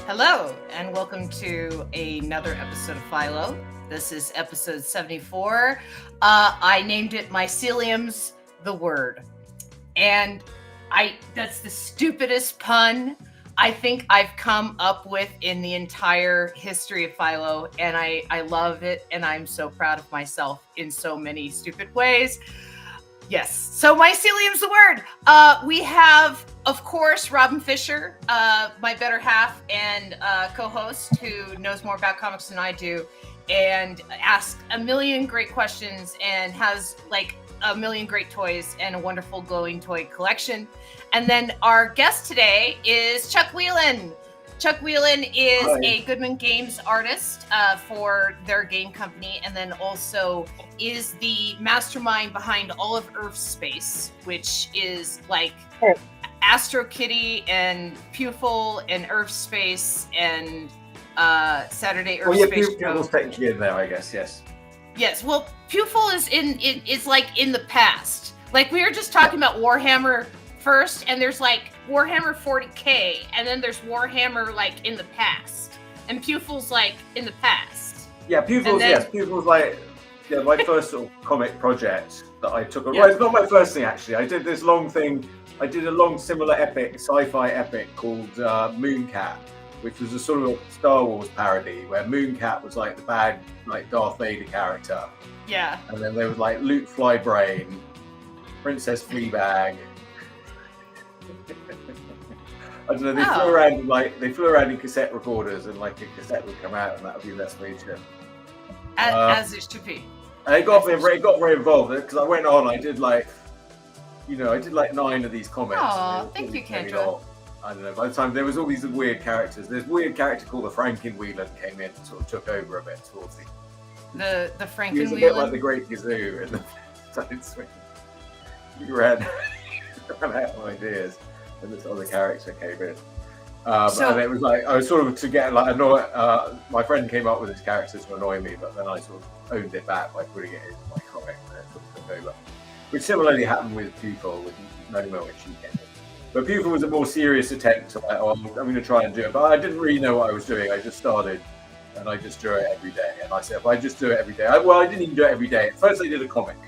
Hello, and welcome to another episode of Philo. This is episode 74. I named it Mycelium's the Word. And that's the stupidest pun I think I've come up with in the entire history of Philo. And I love it, and I'm so proud of myself in so many stupid ways. Yes. So Mycelium's the word. We have, of course, Robin Fisher, my better half and co-host who knows more about comics than I do and asks a million great questions and has like a million great toys and a wonderful glowing toy collection. And then our guest today is Chuck Whelon. Chuck Whelon is a Goodman Games artist for their game company, and then also is the mastermind behind all of Urfspace, which is like Astro Kitty and Pupil and Urfspace and Saturday Urfspace. Well, yeah, Pupil's technically in there, I guess. Yes. Yes. Well, Pupil is is like in the past. Like we were just talking about Warhammer first, and there's like Warhammer 40K, and then there's Warhammer like in the past, and Pupil's like in the past. Yeah, Pupil's Pupil's like my first sort of comic project that I took. Well, it's not my first thing actually. I did this long thing. I did a long similar epic, sci-fi epic called Mooncat, which was a sort of Star Wars parody where Mooncat was like the bad like Darth Vader character. Yeah. And then there was like Luke Flybrain, Princess Fleabag. I don't know. They flew around in cassette recorders, and like a cassette would come out, and that would be Best Feature. As it should be. And it got very involved because I went on. I did like 9 of these comics. Oh, thank you, Kendra. I don't know. By the time there was all these weird characters, this weird character called the Franken-Whelan came in and sort of took over a bit towards the Franken-Whelan. He was a bit like the Great Gazoo in the Side Swing. He ran out of ideas. And this other character came in, and it was like I was sort of to get like annoyed. My friend came up with this character to annoy me, but then I sort of owned it back by putting it into my comic, and it sort of took over. Which similarly happened with Pupil, with Noma when she came in. But Pupil was a more serious attempt to like, I'm going to try and do it, but I didn't really know what I was doing. I just started, and I just drew it every day. And I said, if I just do it every day, I didn't even do it every day. At first, I did a comic.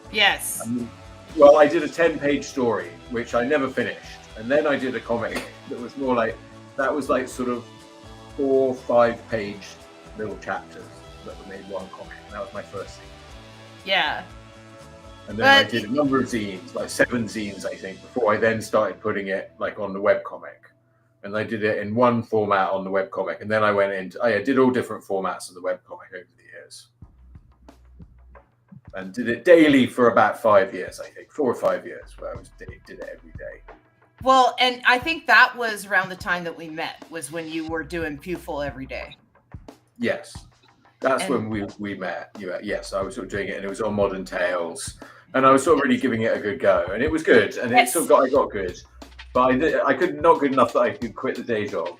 Yes. I did a 10-page story, which I never finished. And then I did a comic that was more like, sort of 4 or 5-page little chapters that were made one comic. And that was my first thing. Yeah. And then I did a number of zines, like 7 zines, I think, before I then started putting it like on the webcomic. And I did it in one format on the webcomic. And then I went into, I did all different formats of the webcomic over the years. And did it daily for about 5 years, I think, 4 or 5 years, where I did it every day. Well, and I think that was around the time that we met, was when you were doing Pupil every day. Yes. That's when we met. Yes, I was sort of doing it, and it was on Modern Tales. And I was sort of really giving it a good go. And it was good. And it sort of I got good. But I could not good enough that I could quit the day job.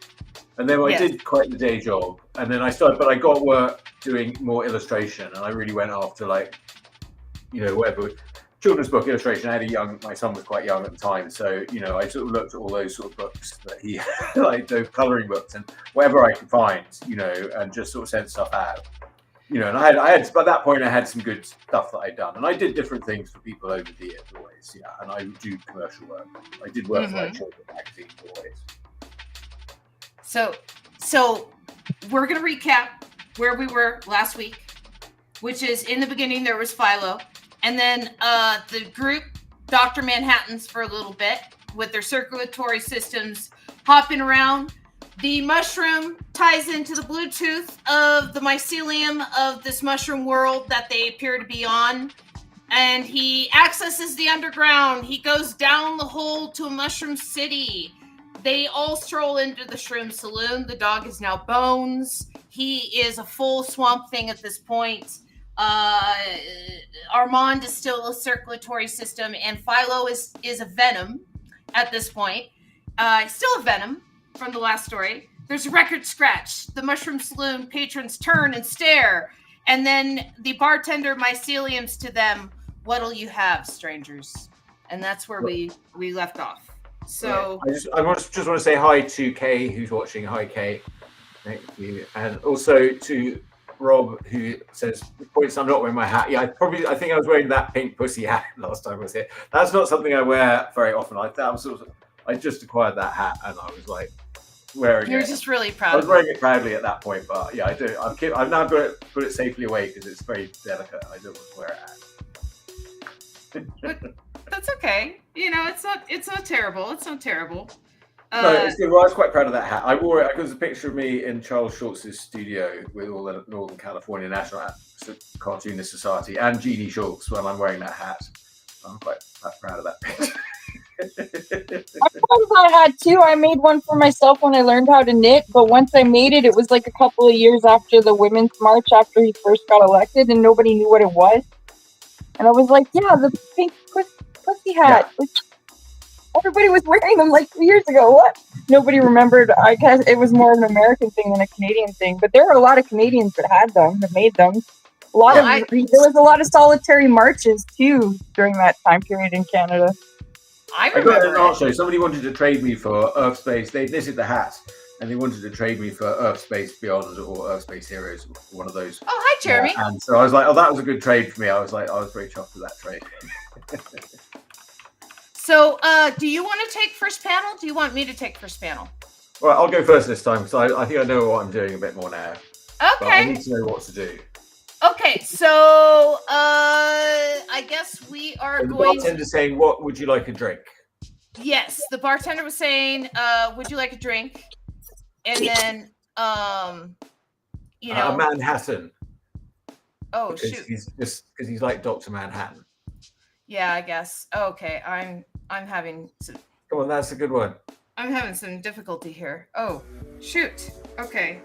And then I did quit the day job. And then I got work doing more illustration. And I really went after whatever. Children's book illustration. My son was quite young at the time, so I sort of looked at all those sort of books that he like those colouring books and whatever I could find, and just sort of sent stuff out, and I had by that point I had some good stuff that I'd done, and I did different things for people over the years always, and I would do commercial work. I did work for like children's magazines always. So we're gonna recap where we were last week, which is in the beginning there was Philo. And then the group, Dr. Manhattans, for a little bit with their circulatory systems hopping around. The mushroom ties into the Bluetooth of the mycelium of this mushroom world that they appear to be on. And he accesses the underground. He goes down the hole to a mushroom city. They all stroll into the shroom saloon. The dog is now Bones. He is a full swamp thing at this point. Armand is still a circulatory system, and Philo is a venom at this point. Still a venom from the last story. There's a record scratch. The Mushroom Saloon patrons turn and stare, and then the bartender myceliums to them, "What'll you have, strangers?" And that's where we left off. So I just want to say hi to Kay, who's watching. Hi, Kay. Thank you, and also to Rob, who says points I'm not wearing my hat. Yeah, I think I was wearing that pink pussy hat last time I was here. That's not something I wear very often. I just acquired that hat, and I was like wearing you're it. just really proud. I was wearing it proudly at that point, but yeah, I do. I've now put it safely away because it's very delicate. I don't want to wear it. But that's okay. You know, it's not terrible. It's not terrible. No, it's good. Well, I was quite proud of that hat. I wore it. There's a picture of me in Charles Schultz's studio with all the Northern California National Cartoonist Society and G.D. Schultz when I'm wearing that hat. I'm quite proud of that picture. I suppose I had too. I made one for myself when I learned how to knit, but once I made it, it was like a couple of years after the Women's March, after he first got elected, and nobody knew what it was. And I was like, yeah, the pink pussy hat. Yeah. Everybody was wearing them like 2 years ago. What? Nobody remembered. I guess it was more of an American thing than a Canadian thing. But there were a lot of Canadians that had them, that made them. There was a lot of solitary marches too during that time period in Canada. I got remember an art show. Somebody wanted to trade me for Urfspace. This is the hat, and they wanted to trade me for Urfspace Beyond or Urfspace Heroes, one of those. Oh, hi, Jeremy. And so I was like, oh, that was a good trade for me. I was very chuffed with that trade. So, do you want to take first panel? Do you want me to take first panel? Well, I'll go first this time because I think I know what I'm doing a bit more now. Okay. But I need to know what to do. Okay, so I guess we are The going. bartender saying, "What would you like a drink?" Yes, the bartender was saying, "Would you like a drink?" And then, you know, a Manhattan. Oh because shoot! Because he's like Dr. Manhattan. Yeah, I guess. Okay, I'm having some. Come on, that's a good one. I'm having some difficulty here. Oh shoot! Okay.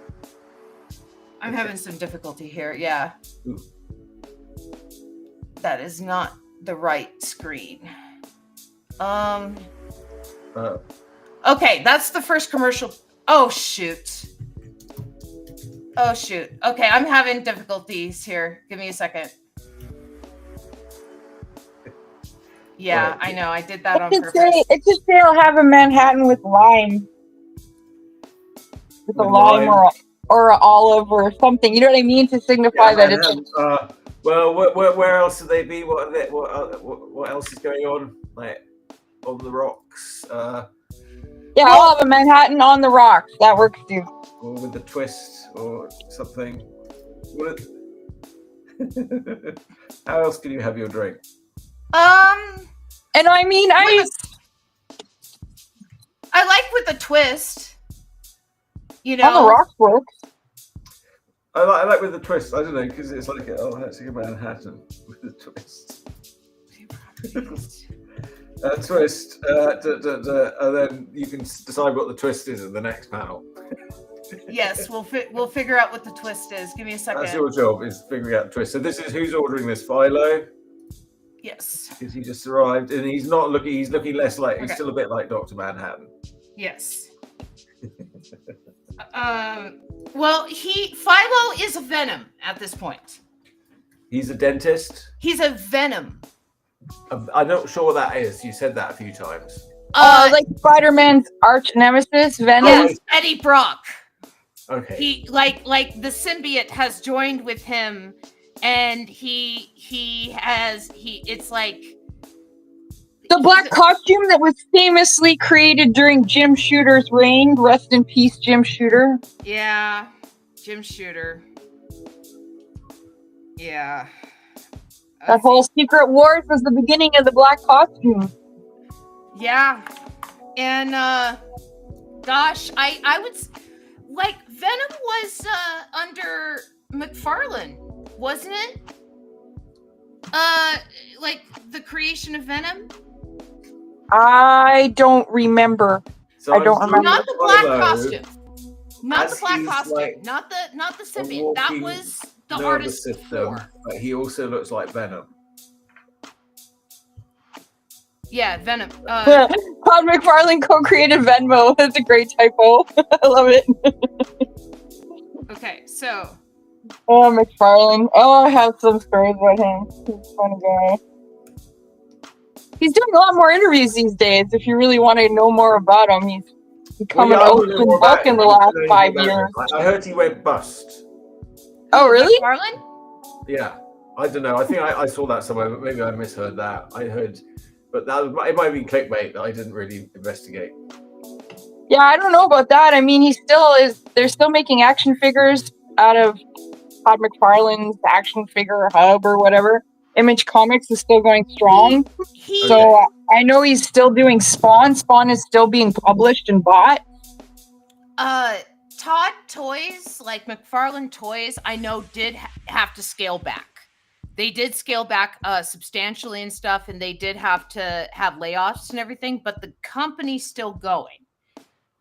I'm having some difficulty here. Yeah. Ooh. That is not the right screen. Okay, that's the first commercial. Oh shoot. Okay, I'm having difficulties here. Give me a second. Yeah, I know. I did that on purpose. It should say I'll have a Manhattan with lime. With a lime or an olive or something, you know what I mean, to signify that it's. Well, where else do they be? What else is going on? Like on the rocks? Yeah, I'll have a Manhattan on the rocks. That works too. Or with a twist or something. How else can you have your drink? And I mean, I like with a twist. You know, on the rocks works. I like with the twist. I don't know, because it's like that's a Manhattan with a twist. A twist, and then you can decide what the twist is in the next panel. Yes, we'll figure out what the twist is. Give me a second. That's your job, is figuring out the twist. So this is who's ordering this, Philo. Yes. Because he just arrived, and he's not looking. He's looking less like. He's still a bit like Dr. Manhattan. Yes. Well, Philo is a Venom at this point. He's a dentist. He's a Venom. I'm not sure what that is. You said that a few times. Like Spider-Man's arch nemesis, Venom. Yes, Eddie Brock. Okay. He like the symbiote has joined with him, and it's like the black costume that was famously created during Jim Shooter's reign. Rest in peace, Jim Shooter. Yeah, Jim Shooter. Yeah. That whole Secret Wars was the beginning of the black costume. Yeah. And gosh, I would like Venom was under McFarlane, wasn't it? Like the creation of Venom? I don't remember. So I don't remember. Not the black costume. Not the black costume. Like not the symbiote. That was the artist before. But he also looks like Venom. Yeah, Venom. Todd McFarlane co-created Venmo. That's a great typo. I love it. Okay, so. Oh, McFarlane. Oh, I have some stories about him. He's a funny guy. He's doing a lot more interviews these days. If you really want to know more about him, he's become Well, an yeah, I don't know open more book about in him. the I last don't know 5 anything about years. him. I heard he went bust. Oh, really? McFarlane? Yeah, I don't know. I think I saw that somewhere, but maybe I misheard that. I heard, but it might have been clickbait that I didn't really investigate. Yeah, I don't know about that. I mean, they're still making action figures out of Todd McFarlane's action figure hub or whatever. Image Comics is still going strong. He So I know he's still doing Spawn. Spawn is still being published and bought. Todd Toys, like McFarlane Toys, I know did have to scale back. They did scale back substantially and stuff, and they did have to have layoffs and everything, but the company's still going.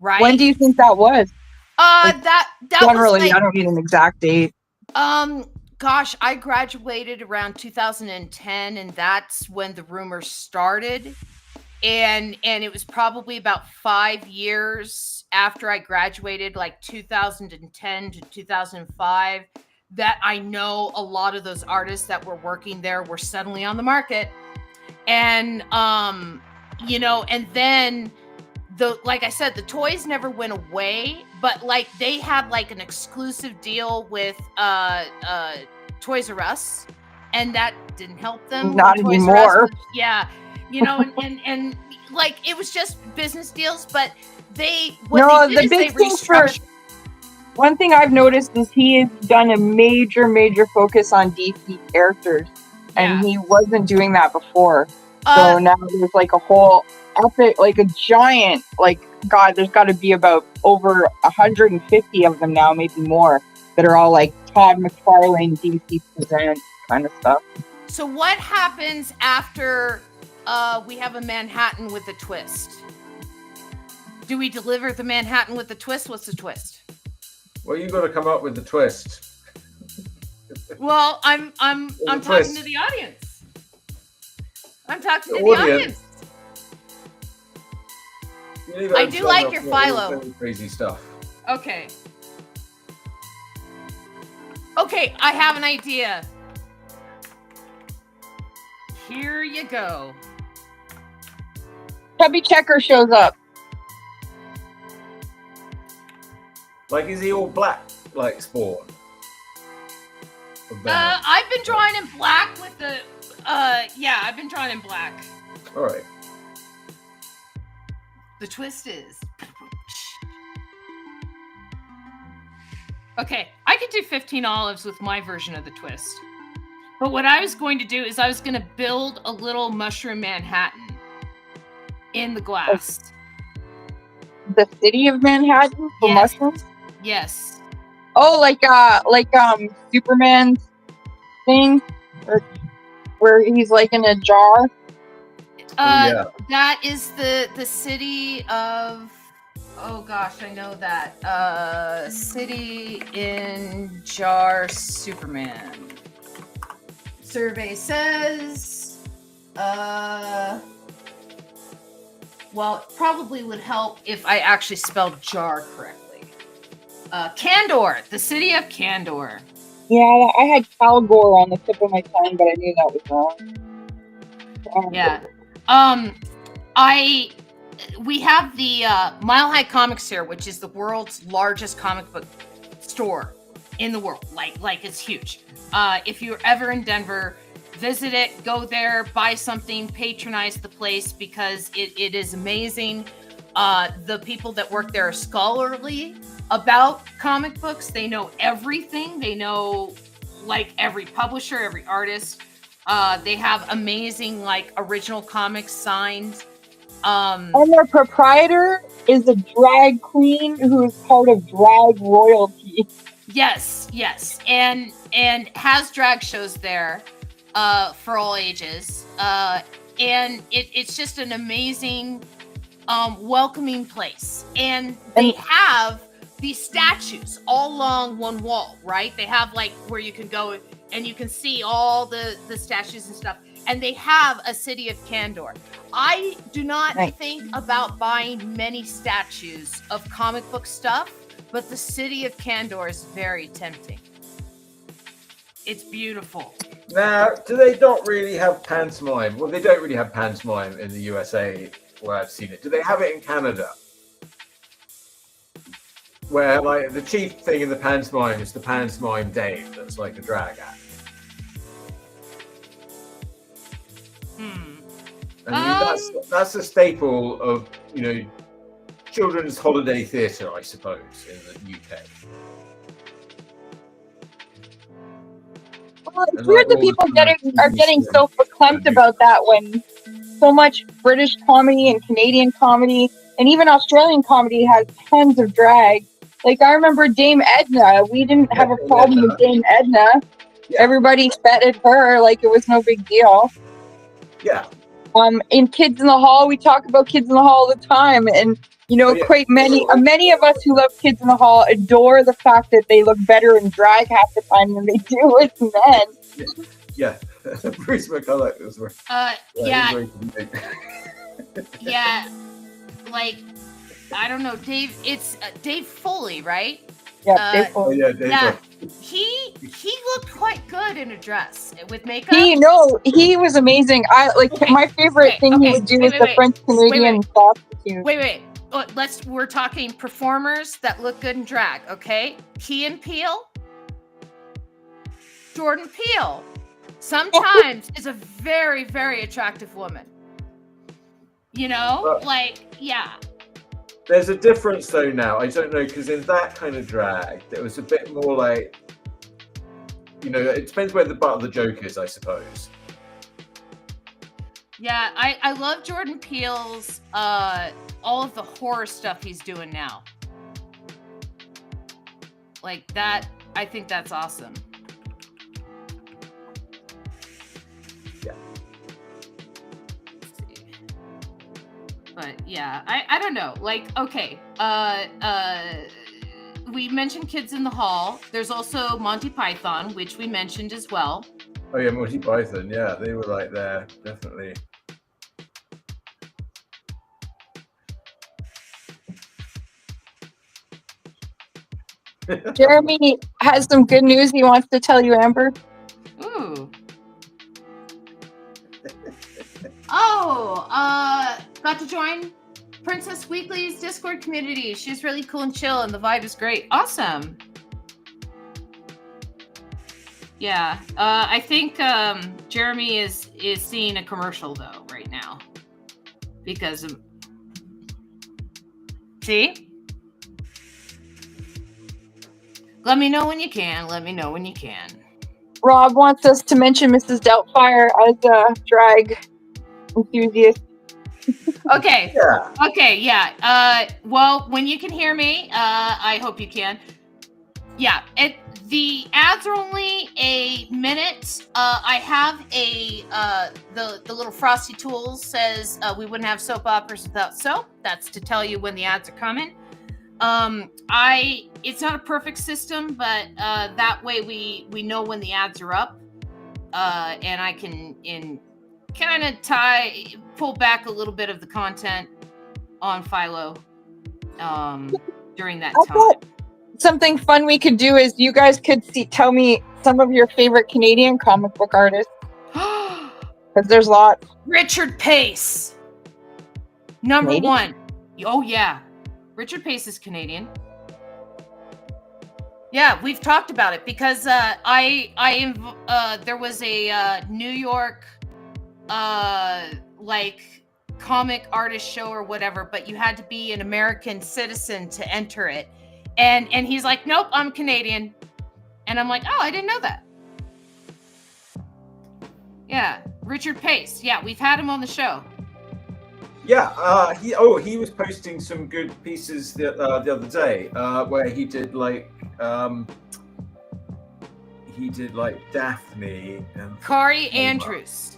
Right? When do you think that was? That Generally, was like, I don't need an exact date. Gosh, I graduated around 2010, and that's when the rumors started. And it was probably about 5 years after I graduated, like 2010 to 2005, that I know a lot of those artists that were working there were suddenly on the market. And and then like I said, the toys never went away, but like they had like an exclusive deal with Toys R Us, and that didn't help them. Not Toys anymore. R Us and like it was just business deals, but the big thing one thing I've noticed is he has done a major focus on DC characters, and he wasn't doing that before. So now there's like a whole epic, like a giant, like God, there's got to be about over 150 of them now, maybe more, that are all like Todd McFarlane DC Presents kind of stuff. So what happens after we have a Manhattan with a twist? Do we deliver the Manhattan with the twist? What's the twist? Well, you got to come up with the twist. Well, I'm talking to the audience. I'm talking to the audience. I do like your Philo. Crazy stuff. Okay, I have an idea. Here you go. Chubby Checker shows up. Like, is he all black, like Spawn? I've been drawing in black with the. I've been drawing in black. All right. The twist is. Okay, I could do 15 olives with my version of the twist. But what I was going to do is I was going to build a little mushroom Manhattan in the glass. The city of Manhattan for mushrooms? Yes. Oh, like Superman's thing, where he's like in a jar. That is the city of. Oh gosh, I know that. City in Jar Superman. Survey says. Well, it probably would help if I actually spelled jar correctly. Candor, the city of Candor. Yeah, I had Calgore on the tip of my tongue, but I knew that was wrong. Yeah. We have the Mile High Comics here, which is the world's largest comic book store in the world. Like it's huge. If you're ever in Denver, visit it, go there, buy something, patronize the place because it is amazing. The people that work there are scholarly about comic books. They know everything. They know like every publisher, every artist. They have amazing like original comics signed. And their proprietor is a drag queen who is part of drag royalty. Yes, and has drag shows there for all ages. And it's just an amazing, welcoming place. And they have these statues all along one wall, right? They have like where you can go and you can see all the statues and stuff. And they have a city of Candor. I do not think about buying many statues of comic book stuff, but the city of Candor is very tempting. It's beautiful. Now, do they not really have pantomime? Well, they don't really have pantomime in the USA where I've seen it. Do they have it in Canada? Where, like, the chief thing in the pantomime is the pantomime dame that's like a drag act. I mean, that's a staple of, you know, children's holiday theatre, I suppose, in the UK. Well, it's weird that people are getting so verklempt about that when so much British comedy and Canadian comedy and even Australian comedy has tons of drag. Like, I remember Dame Edna. We didn't have a problem with Dame Edna. Yeah. Everybody feted her like it was no big deal. Yeah. In Kids in the Hall, we talk about Kids in the Hall all the time, and you know, quite many of us who love Kids in the Hall adore the fact that they look better in drag half the time than they do as men. Yeah, Bruce McCulloch was yeah, like, I don't know, Dave. It's Dave Foley, right? Yeah, Dave Foley. Yeah, he looked quite good in a dress with makeup. He was amazing. My favorite thing he would do is the French Canadian prostitute. Wait. We're talking performers that look good in drag, okay? Key and Peele, Jordan Peele, sometimes is a very, very attractive woman. You know, yeah. There's a difference though now. I don't know, because in that kind of drag, there was a bit more like, you know, it depends where the butt of the joke is, I suppose. Yeah, I love Jordan Peele's all of the horror stuff he's doing now. Like that, I think that's awesome. Yeah. Let's see. But yeah, I don't know. Like, okay, we mentioned Kids in the Hall. There's also Monty Python, which we mentioned as well. Oh yeah, Monty Python. Yeah, they were like there, definitely. Jeremy has some good news he wants to tell you, Amber. Ooh. Got to join Princess Weekly's Discord community. She's really cool and chill, and the vibe is great. Awesome. Yeah, I think Jeremy is seeing a commercial though right now because of. See? Let me know when you can. Rob wants us to mention Mrs. Doubtfire as a drag enthusiast. Okay. Yeah. Okay, yeah. Well, when you can hear me, I hope you can. Yeah, the ads are only a minute. I have the little frosty tool says we wouldn't have soap operas without soap. That's to tell you when the ads are coming. It's not a perfect system, but that way we know when the ads are up, and I can kind of pull back a little bit of the content on Philo during that time. Something fun we could do is you guys could tell me some of your favorite Canadian comic book artists, because there's lots. Richard Pace, number one. Oh yeah, Richard Pace is Canadian. Yeah, we've talked about it because there was a New York like comic artist show or whatever, but you had to be an American citizen to enter it. And he's like, nope, I'm Canadian. And I'm like, oh, I didn't know that. Yeah, Richard Pace. Yeah, we've had him on the show. Yeah, he was posting some good pieces the other day where he did like Daphne and Kari Andrews.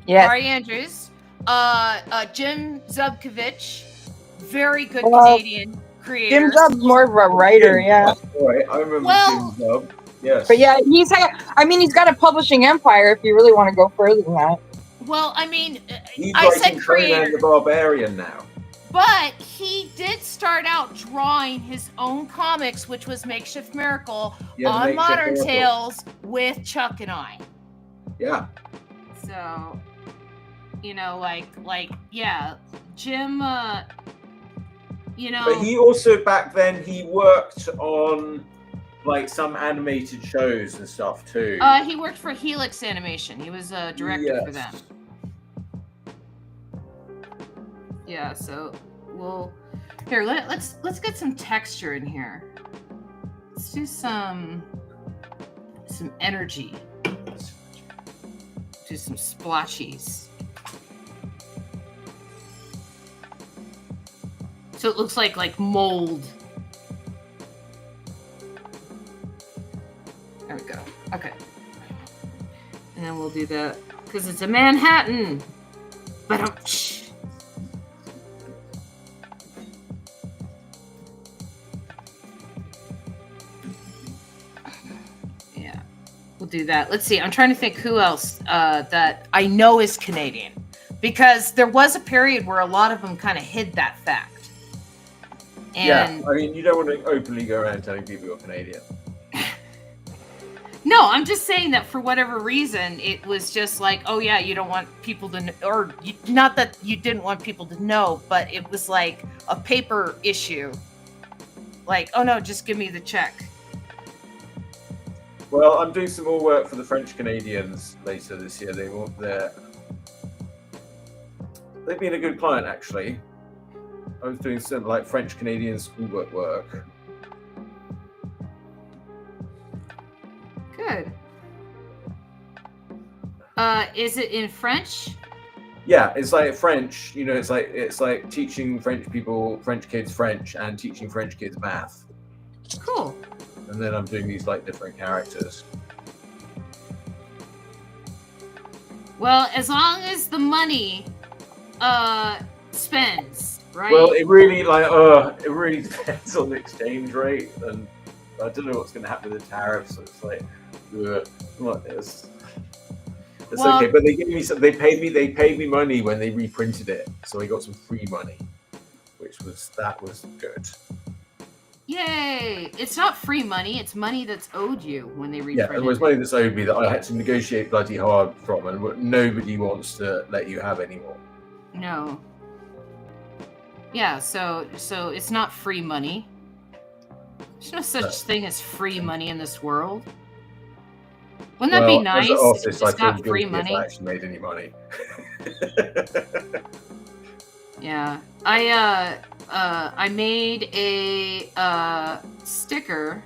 Yeah. Kari Andrews. Jim Zubkovich, very good Canadian creator. Jim Zub's more of a writer, yeah. Right, I remember Jim Zub. Yes. But yeah, he's got a publishing empire if you really want to go further than that. Well, I mean, he's I said creator. Conan the Barbarian now. But he did start out drawing his own comics, which was Makeshift Miracle on Modern Tales with Chuck and I. Yeah. So, yeah, Jim, But he also back then he worked on like some animated shows and stuff too. He worked for Helix Animation. He was a director for them. Yeah, so let's get some texture in here. Let's do some energy. Do some splotchies. So it looks like mold. There we go. Okay. And then we'll do that because it's a Manhattan. But yeah, we'll do that. Let's see. I'm trying to think who else that I know is Canadian, because there was a period where a lot of them kind of hid that fact. And yeah, I mean, you don't want to openly go around telling people you're Canadian. No, I'm just saying that for whatever reason, it was just like, oh yeah, you don't want people to, not that you didn't want people to know, but it was like a paper issue. Like, oh no, just give me the check. Well, I'm doing some more work for the French Canadians later this year. They've been a good client, actually. I was doing some like French Canadian schoolwork work. Good. Is it in French? Yeah, it's like French. You know, it's like teaching French kids French, and teaching French kids math. Cool. And then I'm doing these like different characters. Well, as long as the money spends, right? Well, it really depends on the exchange rate, and I don't know what's going to happen with the tariffs. So it's like, it's okay. But they gave me some. They paid me money when they reprinted it, so I got some free money, that was good. Yay! It's not free money; it's money that's owed you when they reprinted. Yeah, it was money that's owed me that I had to negotiate bloody hard from, and nobody wants to let you have anymore. No. Yeah, so it's not free money. There's no such thing as free money in this world. Wouldn't that be nice? As an office, if it's not free money. If I actually made any money. Yeah, I made a sticker,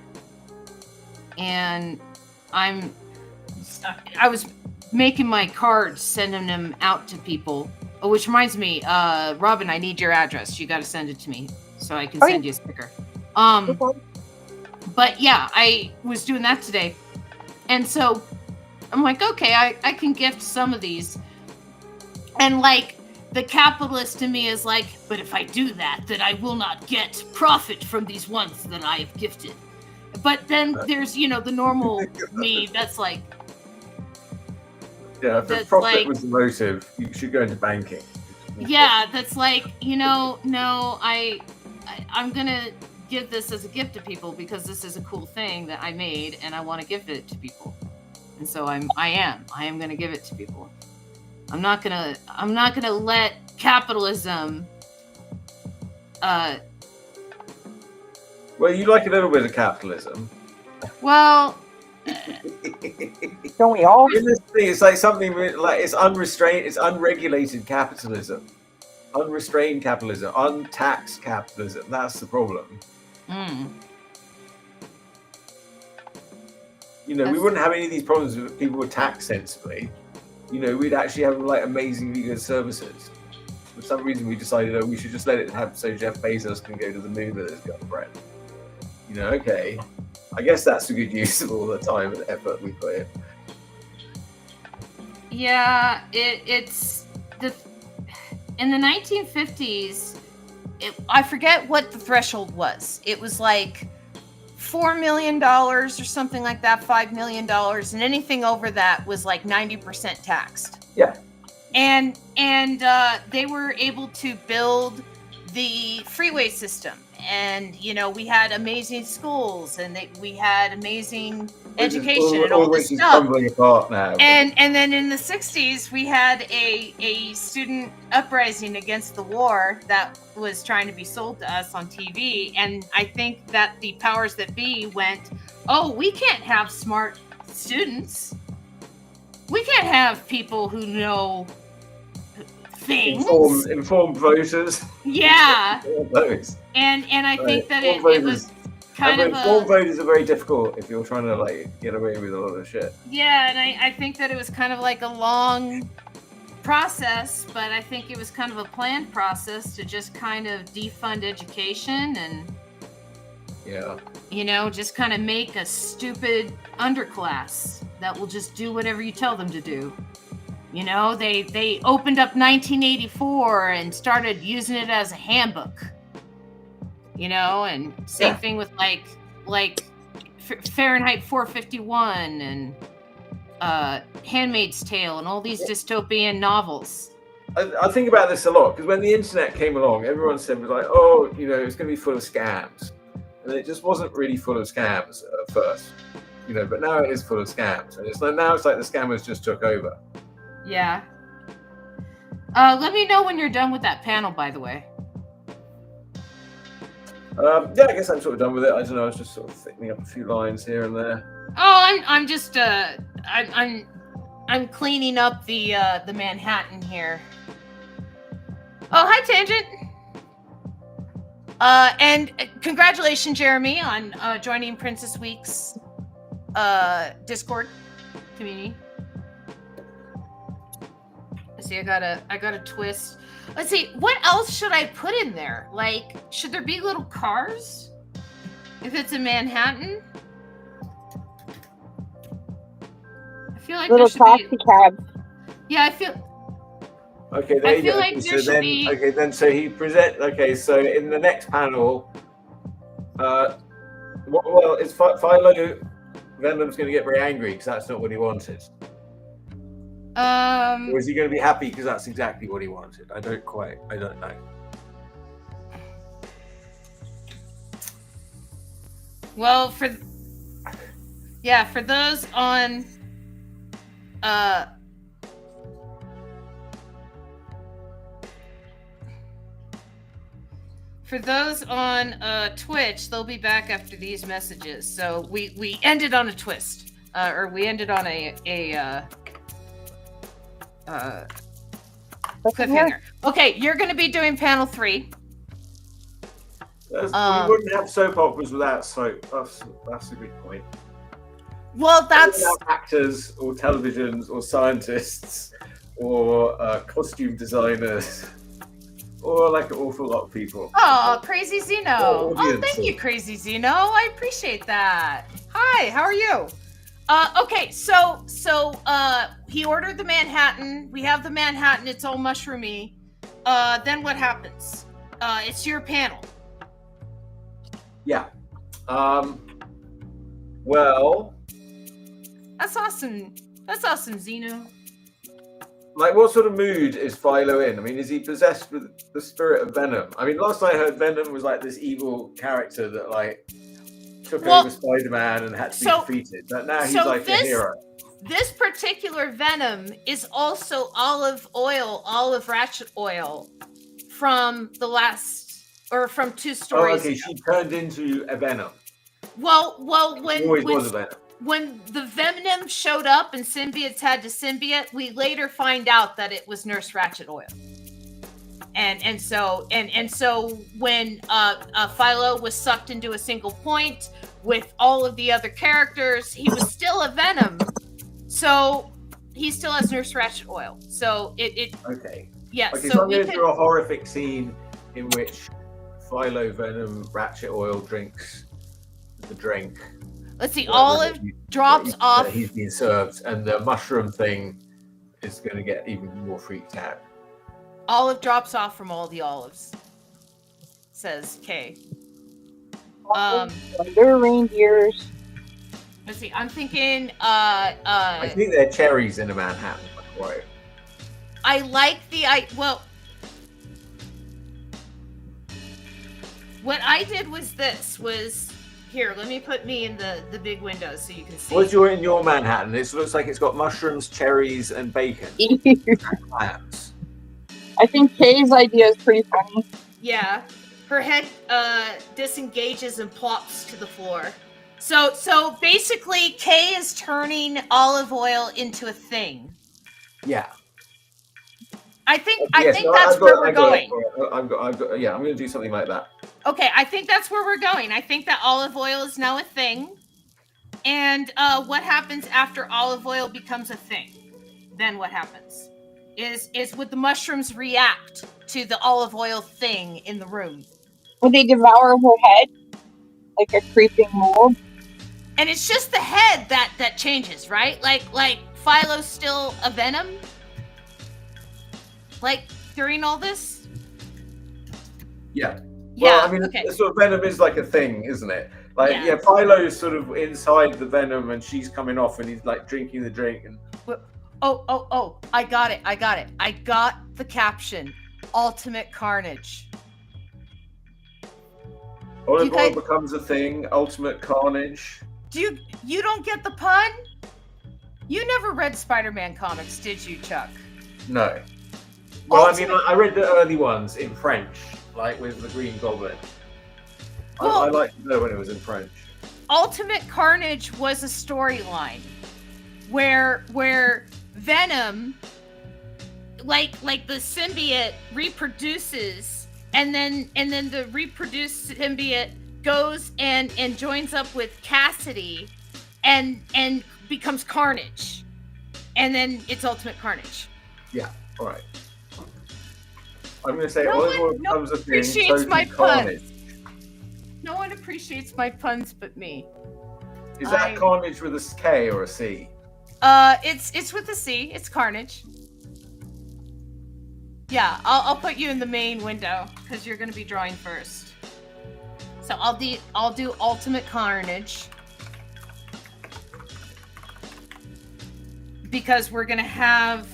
and I was making my cards, sending them out to people. Oh, which reminds me, Robin, I need your address. You got to send it to me so I can send you a sticker. But yeah, I was doing that today. And so I'm like, okay, I can gift some of these. And like the capitalist in me is like, but if I do that, then I will not get profit from these ones that I have gifted. But then there's, the normal me that's like, yeah, if the profit was the motive, you should go into banking. Yeah, that's like, no, I'm going to give this as a gift to people because this is a cool thing that I made and I want to give it to people. And so I am going to give it to people. I'm not going to let capitalism well, you like a little bit of capitalism. Well, don't we all? In this thing, it's like something like it's unrestrained, it's unregulated capitalism, unrestrained capitalism, untaxed capitalism. That's the problem. We wouldn't have any of these problems if people were taxed sensibly. We'd actually have like amazingly good services. For some reason, we decided, we should just let it have so Jeff Bezos can go to the moon with his girlfriend. Okay. I guess that's a good use of all the time and effort we put in. Yeah, it's in the 1950s. I forget what the threshold was. It was like $4 million or something like that, $5 million, and anything over that was like 90% taxed. Yeah. And they were able to build the freeway system. And, we had amazing schools and we had amazing education and all all this which is stuff. crumbling apart now. And then in the 60s, we had a student uprising against the war that was trying to be sold to us on TV. And I think that the powers that be went, oh, we can't have smart students. We can't have people who know things. Informed voters. Yeah. Those. And I think that it was kind of informed voters are very difficult if you're trying to like get away with a lot of shit. Yeah, and I think that it was kind of like a long process, but I think it was kind of a planned process to just kind of defund education and just kind of make a stupid underclass that will just do whatever you tell them to do. They opened up 1984 and started using it as a handbook. And same thing with like Fahrenheit 451 and Handmaid's Tale and all these dystopian novels. I think about this a lot because when the internet came along, everyone said was like, oh, it's going to be full of scams, and it just wasn't really full of scams at first, but now it is full of scams, and it's like the scammers just took over. Yeah. Let me know when you're done with that panel, by the way. I guess I'm sort of done with it. I don't know. I was just sort of thickening up a few lines here and there. Oh, I'm just I'm cleaning up the Manhattan here. Oh, hi, Tangent. And congratulations, Jeremy, on joining Princess Week's Discord community. Let's see, I got a twist. Let's see, what else should I put in there? Like, should there be little cars? If it's in Manhattan? I feel like little there should taxi cabs. Yeah, I feel... Okay, there I you feel go. like there should be... Okay, then so he present... Okay, so in the next panel... well, it's Philo... Venom's going to get very angry because that's not what he wanted. Or is he going to be happy because that's exactly what he wanted? I don't know. Well, for those on Twitch, they'll be back after these messages. So we ended on a twist, or we ended on a cliffhanger. Okay, you're going to be doing panel 3. We wouldn't have soap operas without soap. That's a good point. Well, that's actors or televisions or scientists or costume designers or like an awful lot of people. Oh, Crazy Zeno. Oh, thank you, Crazy Zeno. I appreciate that. Hi, how are you? Okay, so he ordered the Manhattan. We have the Manhattan. It's all mushroomy. Then what happens? It's your panel. Yeah. Well. That's awesome. That's awesome, Zeno. Like, what sort of mood is Philo in? I mean, is he possessed with the spirit of Venom? I mean, last I heard, Venom was like this evil character that like took over Spider-Man and had to be defeated. But now he's like a hero. This particular Venom is also olive ratchet oil from the last, or from 2 stories. Oh, okay, she turned into a Venom. Well, always was a Venom. When the Venom showed up and symbiotes had to symbiote, we later find out that it was Nurse Ratchet oil. And so when Philo was sucked into a single point with all of the other characters, he was still a Venom. So he still has Nurse Ratchet oil. So it okay. Yeah. Okay, so I'm going to do a horrific scene in which Philo Venom Ratchet oil drinks the drink. Let's see. Olive drops off. He's being served, and the mushroom thing is going to get even more freaked out. Olive drops off from all the olives. Says Kay. They're reindeers. Let's see. I'm thinking. I think they're cherries in a Manhattan. Right. I like the what I did was this was Here, let me put me in the big window so you can see. What's in your Manhattan? This looks like it's got mushrooms, cherries, and bacon. Clams. I think Kay's idea is pretty funny. Yeah. Her head disengages and plops to the floor. So basically, Kay is turning olive oil into a thing. Yeah. I think that's where we're going. I'm going to do something like that. Okay, I think that's where we're going. I think that olive oil is now a thing. And what happens after olive oil becomes a thing? Then what happens? Is would the mushrooms react to the olive oil thing in the room? Would they devour her head like a creeping mold? And it's just the head that changes, right? Like Philo's still a venom? Like during all this? Yeah. Yeah. Well, I mean, okay. sort of venom is like a thing, isn't it? Like, yeah, Philo's sort of inside the venom, and she's coming off, and he's like drinking the drink. And oh! I got it. I got the caption: Ultimate Carnage. Olive oil becomes a thing. Ultimate Carnage. You don't get the pun? You never read Spider-Man comics, did you, Chuck? No. Well, I mean, I read the early ones in French, like with the Green Goblin. Well, I like to know when it was in French. Ultimate Carnage was a storyline where Venom, like the symbiote reproduces, and then the reproduced symbiote goes and joins up with Cassidy, and becomes Carnage, and then it's Ultimate Carnage. Yeah. All right. I'm going to say olive oil becomes a thing. Appreciates my puns. No one appreciates my puns but me. Is that Carnage with a K or a C? It's with a C. It's Carnage. Yeah, I'll put you in the main window because you're going to be drawing first. So I'll do Ultimate Carnage because we're going to have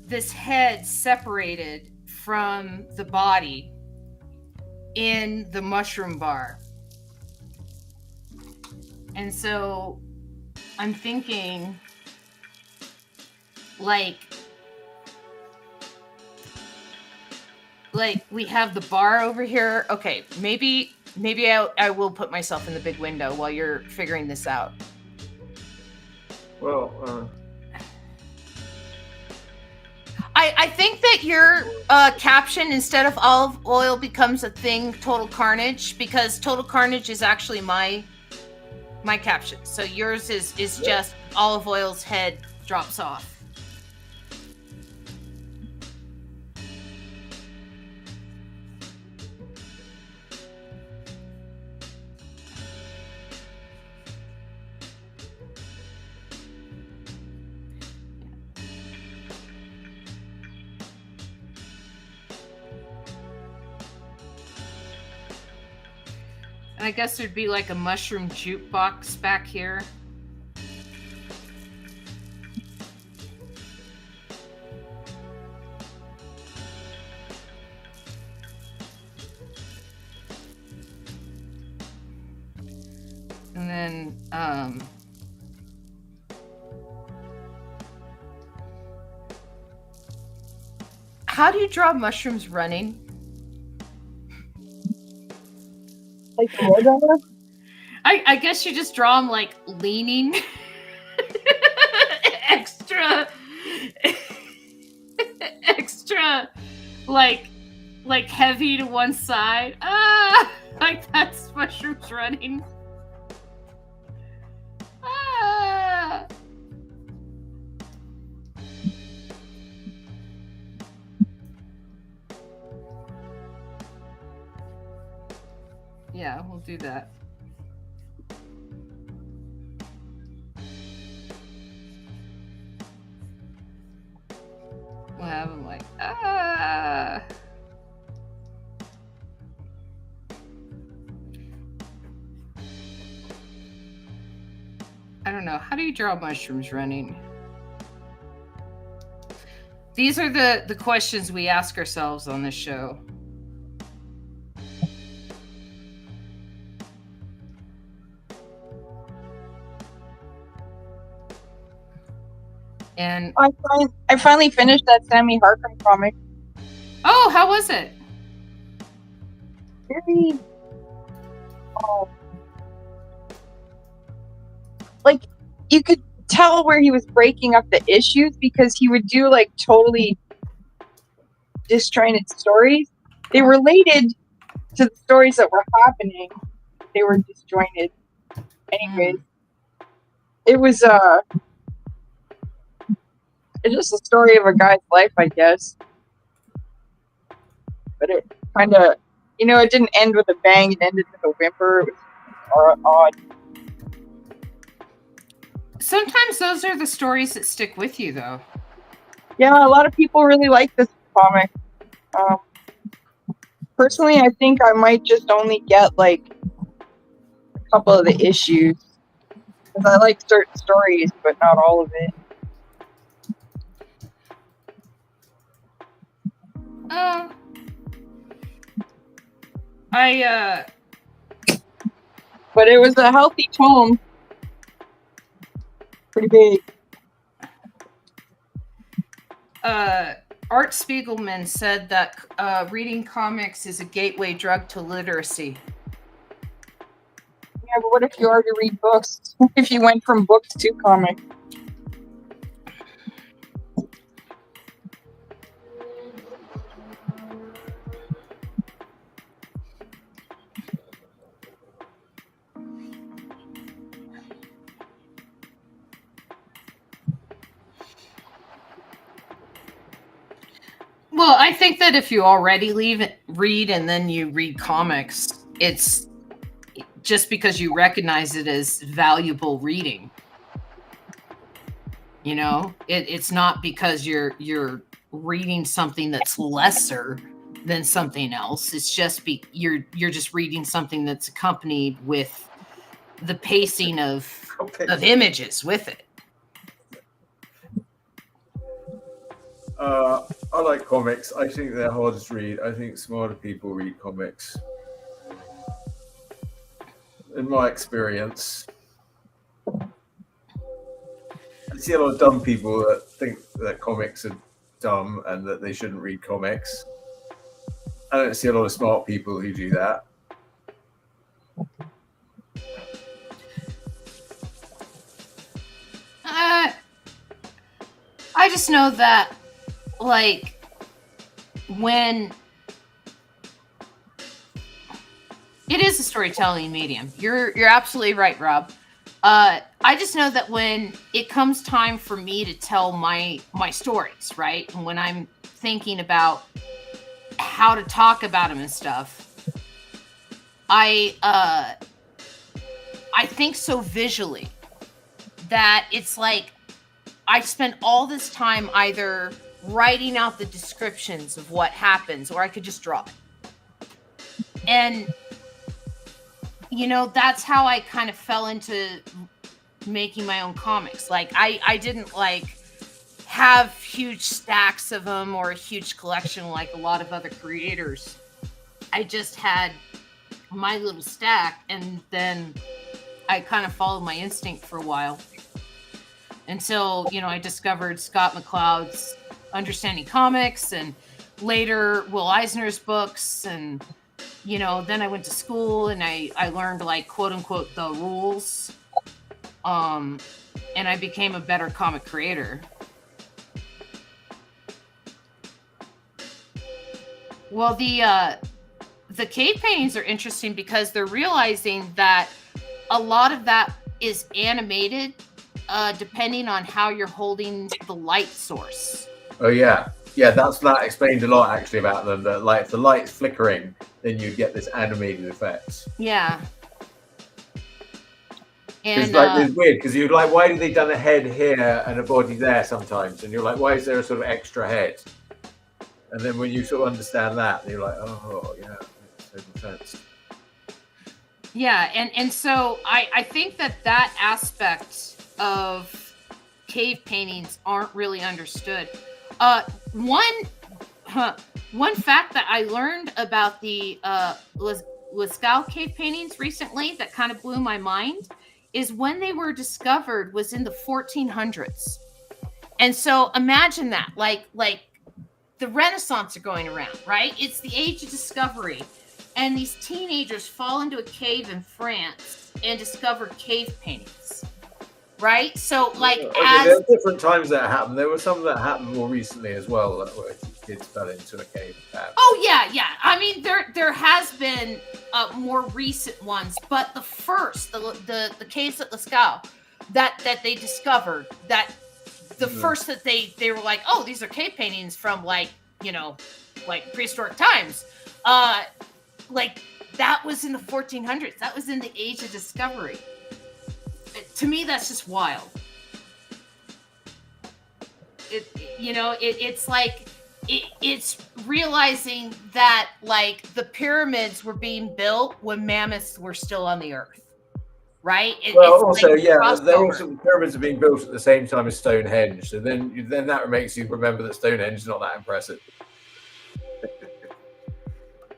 this head separated from the body in the mushroom bar. And so I'm thinking like we have the bar over here. Okay, maybe I will put myself in the big window while you're figuring this out. Well, I think that your caption, instead of olive oil becomes a thing, Total Carnage, because Total Carnage is actually my caption. So yours is just olive oil's head drops off. And I guess there'd be like a mushroom jukebox back here. And then, how do you draw mushrooms running? Like whatever? I guess you just draw them like leaning extra like heavy to one side. Like that's mushrooms running. Yeah, we'll do that. We'll have them like, I don't know. How do you draw mushrooms running? These are the questions we ask ourselves on this show. And I finally finished that Sammy Harkin comic. oh, how was it? Very, like, you could tell where he was breaking up the issues because he would do like totally disjointed stories. They related to the stories that were happening. They were disjointed. Anyways, it was it's just a story of a guy's life, I guess. But it kind of, it didn't end with a bang. It ended with a whimper. It was odd. Sometimes those are the stories that stick with you, though. Yeah, a lot of people really like this comic. Personally, I think I might just only get like a couple of the issues because I like certain stories, but not all of it. But it was a healthy tome. Pretty big. Art Spiegelman said that reading comics is a gateway drug to literacy. Yeah, but what if you already read books? If you went from books to comics? Well, I think that if you already read and then you read comics, it's just because you recognize it as valuable reading. It's not because you're reading something that's lesser than something else. It's just you're just reading something that's accompanied with the pacing of images with it. I like comics. I think they're hard to read. I think smarter people read comics. In my experience, I see a lot of dumb people that think that comics are dumb and that they shouldn't read comics. I don't see a lot of smart people who do that. I just know that, like, when it is a storytelling medium, you're absolutely right, Rob. I just know that when it comes time for me to tell my stories, right, and when I'm thinking about how to talk about them and stuff, I think so visually that it's like I spend all this time either writing out the descriptions of what happens, or I could just draw it. And, that's how I kind of fell into making my own comics. Like, I didn't, like, have huge stacks of them or a huge collection like a lot of other creators. I just had my little stack, and then I kind of followed my instinct for a while. Until, I discovered Scott McCloud's Understanding Comics, and later Will Eisner's books, and then I went to school and I learned, like, quote unquote the rules, and I became a better comic creator. Well, the cave paintings are interesting because they're realizing that a lot of that is animated, depending on how you're holding the light source. Oh yeah, that explains a lot actually about them. That, like, if the light's flickering, then you get this animated effect. Yeah. And it's weird because you're like, why did they done a head here and a body there sometimes? And you're like, why is there a sort of extra head? And then when you sort of understand that, you're like, oh yeah, it makes total sense. Yeah, and so I think that aspect of cave paintings aren't really understood. One fact that I learned about the Lascaux cave paintings recently that kind of blew my mind is when they were discovered was in the 1400s. And so imagine that, like the Renaissance are going around, right? It's the age of discovery. And these teenagers fall into a cave in France and discover cave paintings, right? So, like, there are different times that happened. There were some that happened more recently as well, where kids fell into a cave. Oh yeah. I mean, there has been more recent ones, but the first, the caves at Lascaux that they discovered, that the first that they were like, oh, these are cave paintings from like prehistoric times. Like that was in the 1400s. That was in the age of discovery. To me, that's just wild. It's like it's realizing that like the pyramids were being built when mammoths were still on the earth, right? There were some pyramids being built at the same time as Stonehenge. So then that makes you remember that Stonehenge is not that impressive.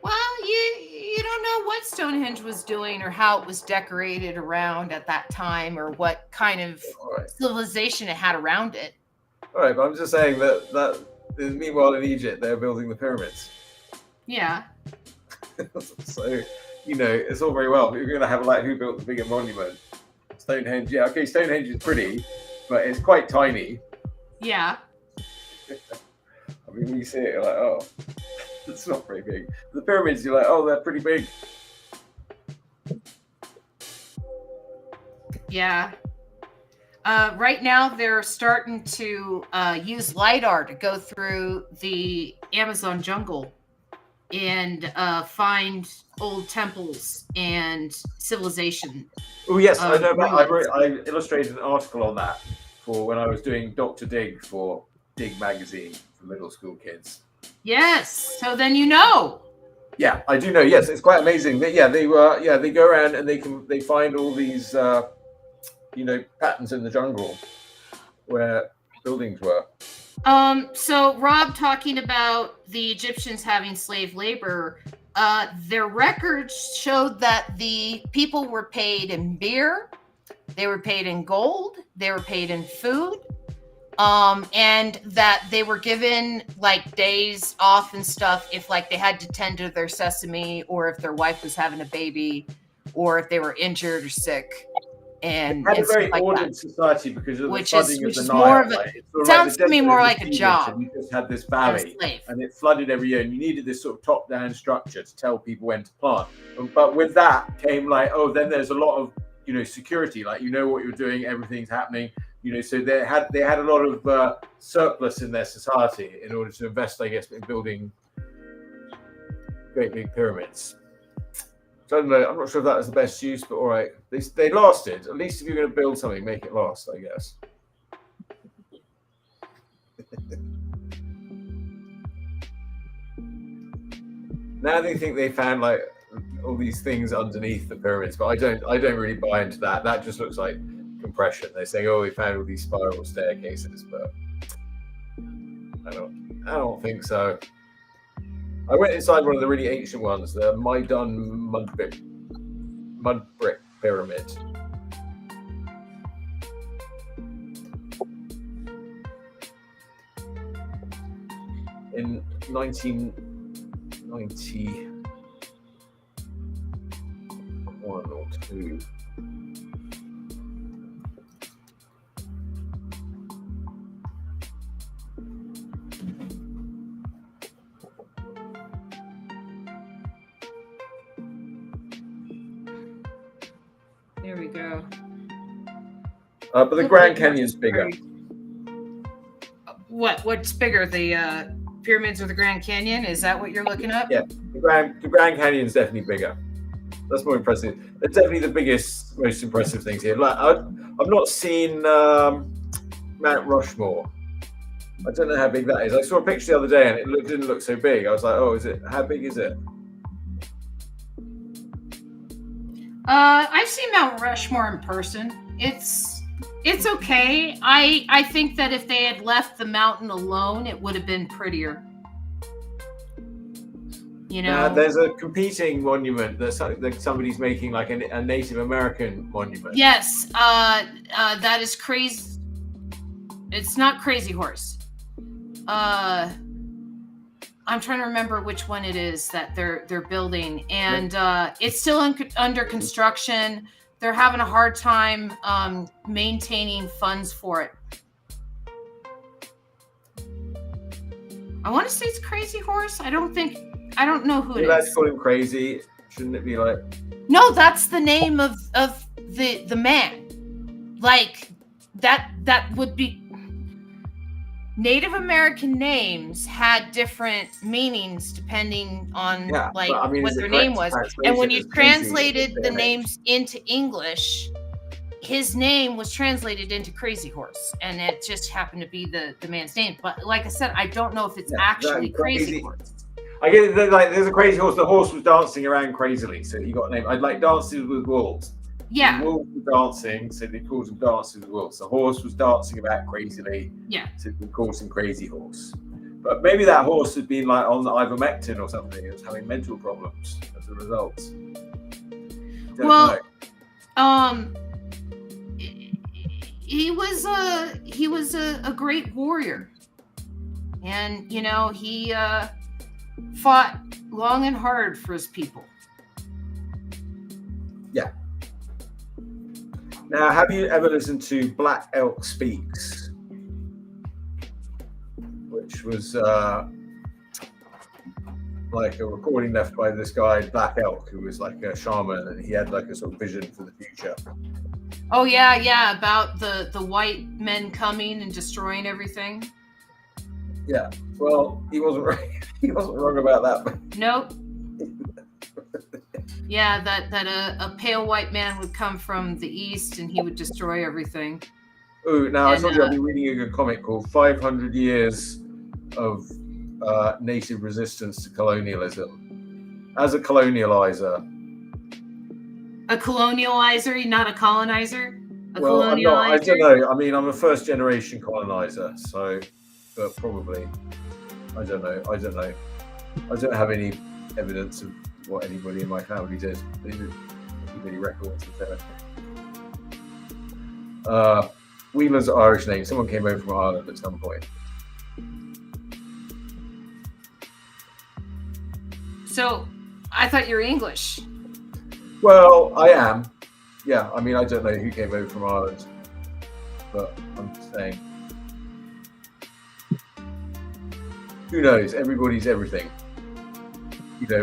Well, you don't know what Stonehenge was doing or how it was decorated around at that time or what kind of civilization it had around it. All right, but I'm just saying that meanwhile in Egypt they're building the pyramids. Yeah. So, it's all very well, but you're going to have like who built the bigger monument? Stonehenge. Yeah, okay, Stonehenge is pretty, but it's quite tiny. Yeah. I mean, when you see it, you're like, oh. It's not very big. The pyramids, you're like, oh, they're pretty big. Yeah. Right now, they're starting to use LiDAR to go through the Amazon jungle and find old temples and civilization. Oh, yes, I know. I illustrated an article on that for when I was doing Dr. Dig for Dig magazine for middle school kids. Yes. So then you know. Yeah, I do know. Yes, it's quite amazing. They go around and they find all these patterns in the jungle where buildings were. So Rob talking about the Egyptians having slave labor, their records showed that the people were paid in beer, they were paid in gold, they were paid in food. And that they were given like days off and stuff if like they had to tend to their sesame or if their wife was having a baby or if they were injured or sick. And had a very like ordered society because of the flooding of the Nile. More of a, sounds to me more like a job. You just had this valley and it flooded every year and you needed this sort of top-down structure to tell people when to plant. But with that came like, then there's a lot of, security, like what you're doing, everything's happening. So they had a lot of surplus in their society in order to invest, I guess, in building great big pyramids. So I don't know. I'm not sure if that was the best use, but all right, they lasted. At least if you're going to build something, make it last, I guess. Now they think they found like all these things underneath the pyramids, but I don't really buy into that. That just looks like compression. They're saying, we found all these spiral staircases, but I don't think so. I went inside one of the really ancient ones, the Maidan mud brick pyramid. In 1991 or 2. There we go. But the Grand Canyon's bigger. What's bigger, the pyramids or the Grand Canyon? Is that what you're looking up? Yeah, the Grand Canyon's definitely bigger. That's more impressive. It's definitely the biggest, most impressive things here. Like I've not seen Mount Rushmore. I don't know how big that is. I saw a picture the other day and it didn't look so big. I was like, is it? How big is it? I've seen Mount Rushmore in person. It's okay. I think that if they had left the mountain alone, it would have been prettier. There's a competing monument that somebody's making, like a Native American monument. Yes, that is crazy. It's not Crazy Horse. I'm trying to remember which one it is that they're building, and it's still under construction. They're having a hard time maintaining funds for it. I want to say it's Crazy Horse. I don't know who it is. Let's call him Crazy. Shouldn't it be like? No, that's the name of the man. Like that would be. Native American names had different meanings depending on what their name was. And when you translated the names into English, his name was translated into Crazy Horse, and it just happened to be the man's name. But like I said, I don't know if it's actually Crazy Horse. I get it, like there's a Crazy Horse. The horse was dancing around crazily, so he got a name. I'd like Dances with Wolves. Yeah. The wolves were dancing, so they called him Dances with Wolves. The horse was dancing about crazily, so they called him Crazy Horse. But maybe that horse had been like on ivermectin or something. It was having mental problems as a result. He was a great warrior, and he fought long and hard for his people. Yeah. Now, have you ever listened to Black Elk Speaks? Which was like a recording left by this guy, Black Elk, who was like a shaman, and he had like a sort of vision for the future. Oh yeah, about the white men coming and destroying everything. Yeah, well, he wasn't right. He wasn't wrong about that. Nope. Yeah, that a pale white man would come from the east and he would destroy everything. Oh, now I told you I've been reading a good comic called 500 Years of Native Resistance to Colonialism. As a colonializer. A colonializer, not a colonizer? I'm not, I don't know. I mean, I'm a first generation colonizer, so, but probably. I don't know. I don't have any evidence of what anybody in my family did. They didn't keep any records of that. Wheeler's an Irish name. Someone came over from Ireland at some point. So, I thought you were English. Well, I am. Yeah, I mean, I don't know who came over from Ireland, but I'm just saying. Who knows? Everybody's everything.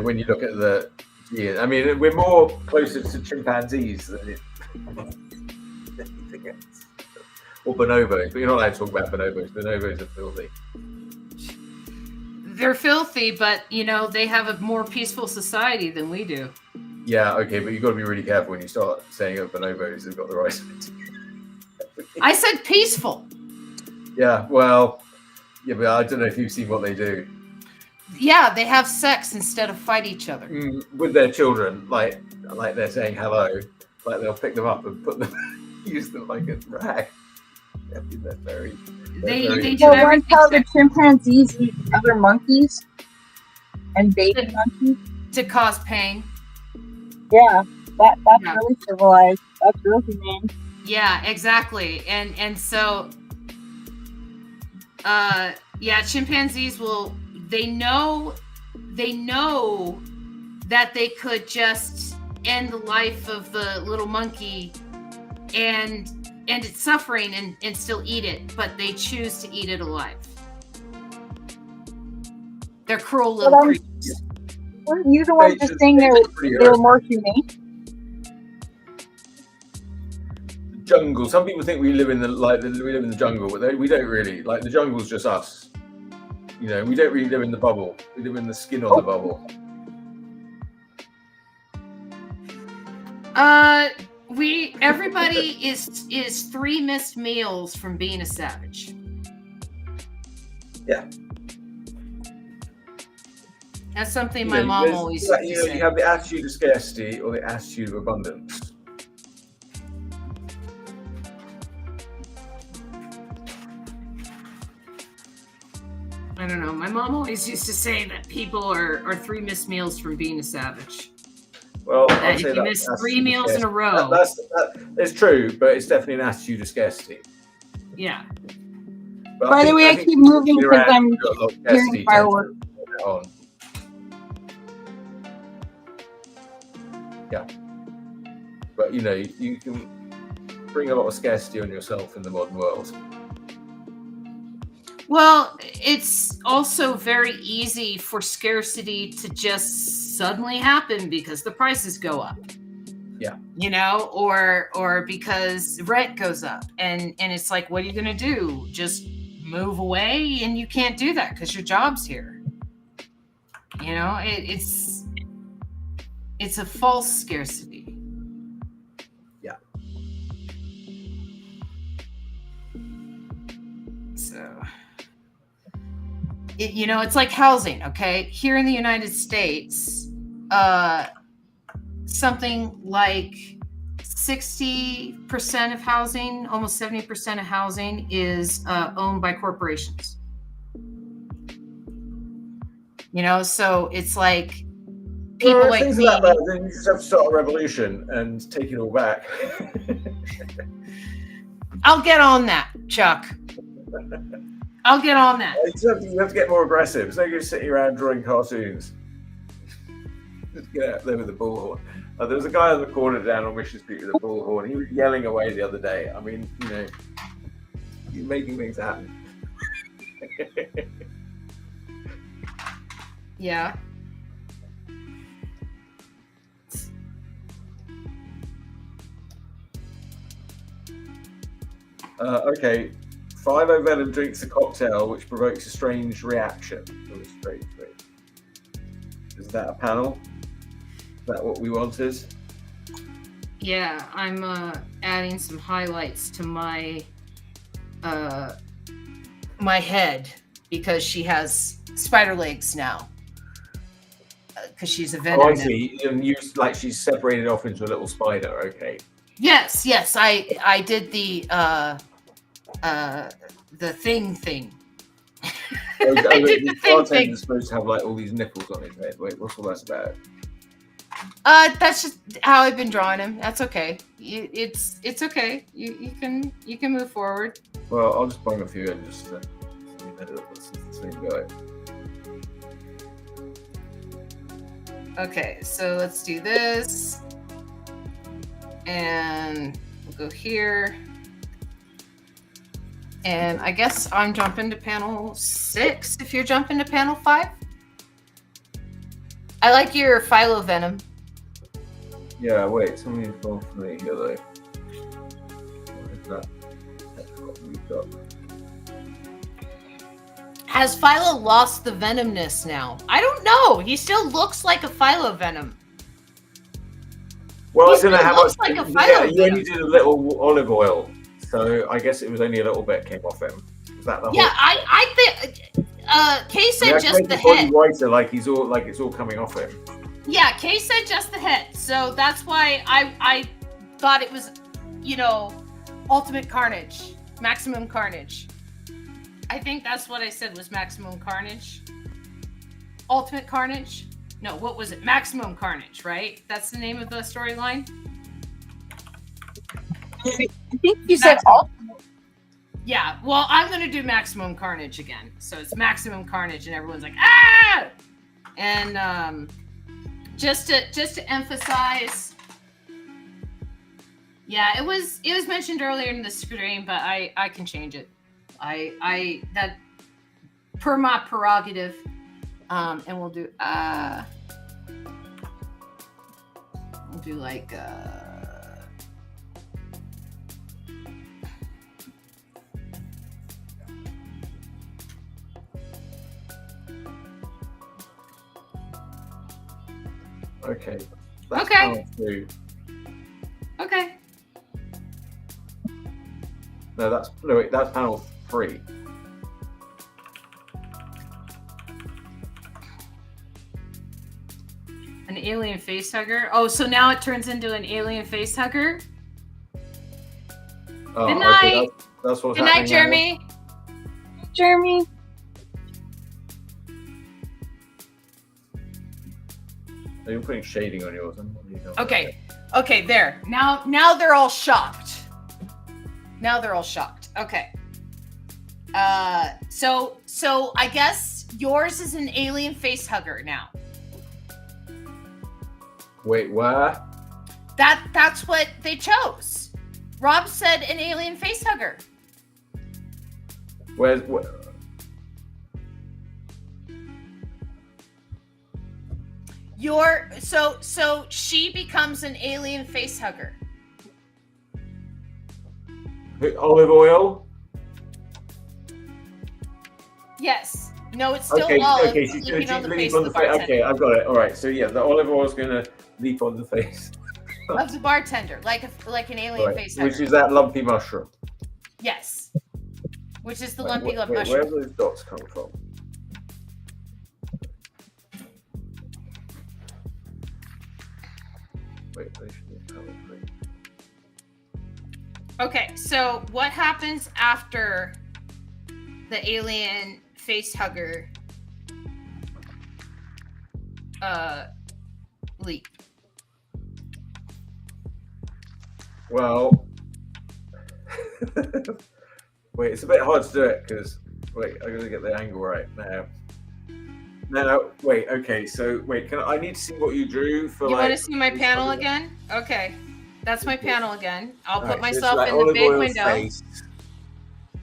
When you look at the genes. I mean, we're more closer to chimpanzees than anything else. Or bonobos, but you're not allowed to talk about bonobos. Bonobos are filthy. They're filthy, but, they have a more peaceful society than we do. Yeah, okay, but you've got to be really careful when you start saying bonobos have got the right idea. I said peaceful. Yeah, well, but I don't know if you've seen what they do. Yeah, they have sex instead of fight each other. With their children, like they're saying hello, like they'll pick them up and put them, use them like a rag. I mean, they're very. They do everything. How the chimpanzees eat other monkeys and baby monkeys to cause pain. Yeah, that's really civilized. That's real humane. Yeah, exactly, and so, chimpanzees will. They know that they could just end the life of the little monkey and end its suffering and still eat it, but they choose to eat it alive. They're cruel little creatures. Weren't you the one just saying they were more humane? Jungle. Some people think we live in the jungle, but we don't really. Like the jungle's just us. We don't really live in the bubble. We live in the skin of the bubble. Everybody is 3 missed meals from being a savage. Yeah. That's something my mom always used to say. You have the attitude of scarcity or the attitude of abundance. I don't know. My mom always used to say that people are 3 missed meals from being a savage. Well, if you miss 3 meals in a row. That's true, but it's definitely an attitude of scarcity. Yeah. But By the way, I think keep moving you're because around, I'm you've got a lot of hearing destiny fireworks. on. Yeah. But you know, you can bring a lot of scarcity on yourself in the modern world. Well, it's also very easy for scarcity to just suddenly happen because the prices go up. Yeah. You know, or because rent goes up, and it's like, what are you going to do? Just move away? And you can't do that because your job's here. You know, it's a false scarcity. Yeah. So, you know, it's like housing. Okay, here in the United States, something like 60% of housing, almost 70% of housing is owned by corporations. You know, so it's like people like things me. like that, then you just have to start a revolution and take it all back. I'll get on that, Chuck. I'll get on that. You have to get more aggressive. It's no good sitting around drawing cartoons. Just get out there with a bullhorn. There was a guy on the corner down on Mission Street with a bullhorn. He was yelling away the other day. I mean, you know, you're making things happen. Yeah. Okay. Philo Venom drinks a cocktail which provokes a strange reaction. Is that a panel? Is that what we wanted? Yeah, I'm adding some highlights to my my head because she has spider legs now. Because she's a venom. Oh, I see. And you like she's separated off into a little spider. Okay. Yes. I did the thing. I did the thing. Is supposed to have like all these nipples on his head. Wait, what's all that about? That's just how I've been drawing him. That's okay. It's okay. You can move forward. Well, I'll just bring a few and just let's go. Okay, so let's do this, and we'll go here. And I guess I'm jumping to panel 6 if you're jumping to panel 5. I like your Philo Venom. Yeah, wait, something's gone for me here though. What is that? That's got moved up. Has Philo lost the venomness now? I don't know. He still looks like a Philo Venom. Well, He I don't know still how looks much. like a Yeah, Philo you Venom. only did a little olive oil, so I guess it was only a little bit came off him. Is that the Yeah, whole? I think Kay said Yeah, just make the body head. whiter, like it's all coming off him. Yeah, Kay said just the head. So that's why I thought it was, you know, ultimate carnage, maximum carnage. I think that's what I said was maximum carnage. Ultimate carnage? No, what was it? Maximum carnage, right? That's the name of the storyline? I think you said all. Yeah, well, I'm going to do maximum carnage again. So it's maximum carnage and everyone's like, ah! And just to emphasize, yeah, it was mentioned earlier in the stream, but I can change it. I that per my prerogative, and we'll do like Okay. That's Okay. panel 2. okay. No, that's panel 3. An alien face hugger. Oh, so now it turns into an alien face hugger. Oh, Good night. okay, that's what's Good happening night, Jeremy. Jeremy. Are you putting shading on yours? Okay. Okay, there. Now they're all shocked. Now they're all shocked. Okay. So I guess yours is an alien face hugger now. Wait, where? That's what they chose. Rob said an alien face hugger. Where's So she becomes an alien face hugger. olive oil? Yes. No, it's still Okay, olive. okay, she's going leaping on to the leap face on of the the face. bartender. Okay, I've got it. All right, so yeah, the olive oil is going to leap on the face. Of the bartender, like an alien Right, face hugger. which is that lumpy mushroom. Yes. Which is the Right, lumpy wait, mushroom. where have those dots come from? Wait, they should be coming through. Okay, so what happens after the alien face hugger leap? Well, wait, it's a bit hard to do it because wait, I gotta get the angle right now. No, wait, okay, so wait, I need to see what you drew for You like. want to see my panel again? Okay, that's my panel again. I'll put Alright, so it's myself like in the olive big oil window. face.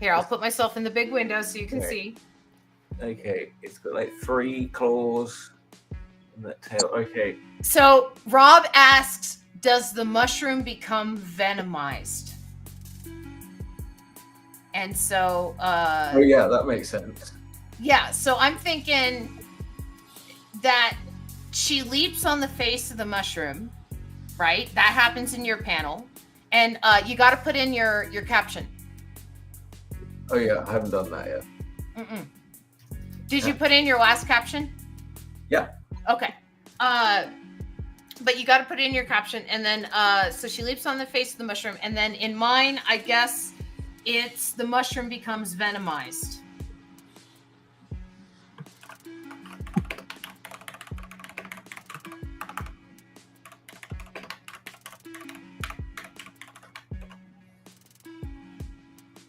Here, I'll put myself in the big window so you can Okay. see. Okay, it's got like 3 claws and that tail. Okay, So Rob asks, does the mushroom become venomized? And so, oh yeah, that makes sense. yeah, so I'm thinking that she leaps on the face of the mushroom, right? That happens in your panel. And you got to put in your caption. Oh yeah, I haven't done that yet. Mm-mm. Did you put in your last caption? Yeah. Okay. But you got to put in your caption. And then, so she leaps on the face of the mushroom. And then in mine, I guess it's the mushroom becomes venomized.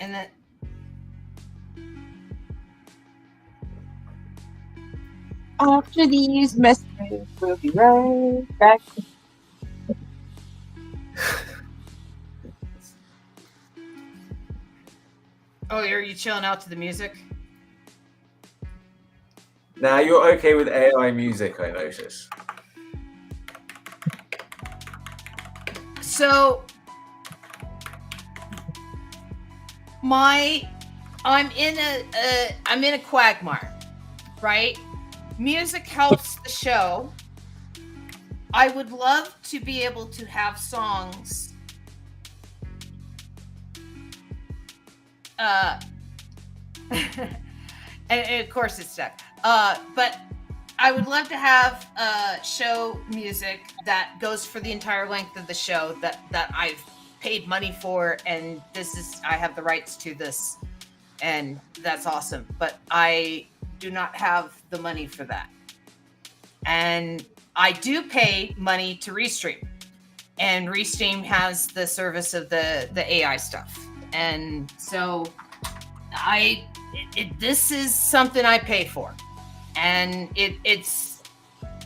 And then After these messages, we'll be right back. oh, are you chilling out to the music? Now you're okay with AI music, I notice. So I'm in a quagmire, right? Music helps the show. I would love to be able to have songs and of course it's stuck. But I would love to have show music that goes for the entire length of the show that I've paid money for, and I have the rights to this, and that's awesome. But I do not have the money for that. And I do pay money to Restream, and Restream has the service of the AI stuff. And so this is something I pay for. And it's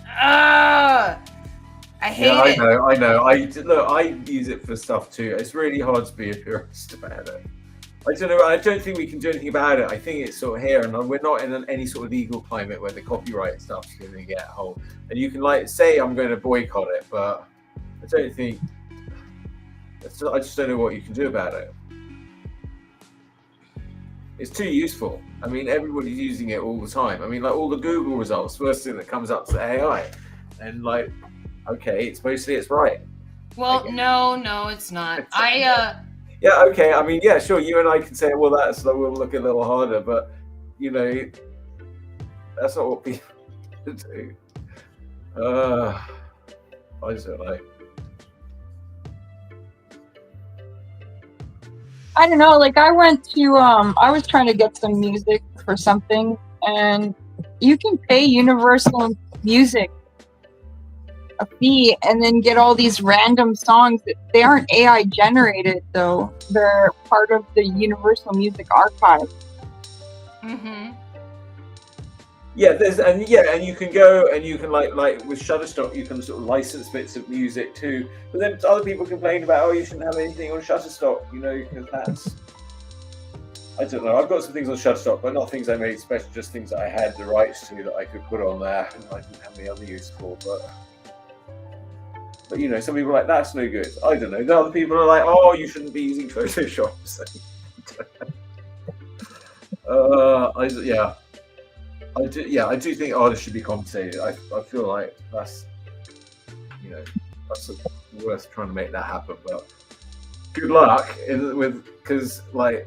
I hate it. I know. I use it for stuff too. It's really hard to be a purist about it. I don't know. I don't think we can do anything about it. I think it's sort of here, and we're not in any sort of legal climate where the copyright stuff's going to get hold. And you can like say I'm going to boycott it, but I don't think. I just don't know what you can do about it. It's too useful. I mean, everybody's using it all the time. I mean, like all the Google results, first thing that comes up is AI, and like, okay, it's right. Well, no, it's not. Yeah, okay. I mean, yeah, sure. You and I can say, well, we'll look a little harder, but you know, that's not what people do. I just don't know. I don't know, like I went to I was trying to get some music for something, and you can pay Universal Music a fee and then get all these random songs. They aren't AI generated though. They're part of the Universal Music archive. Mm-hmm. Yeah, and you can go and you can like with Shutterstock, you can sort of license bits of music too. But then other people complain about, oh, you shouldn't have anything on Shutterstock, because that's, I don't know. I've got some things on Shutterstock, but not things I made special, just things that I had the rights to that I could put on there, and I didn't have any other use for. But some people are like, that's no good. I don't know. The other people are like, oh, you shouldn't be using Photoshop. So, I do think artists should be compensated. I feel like that's worth trying to make that happen. But good luck because I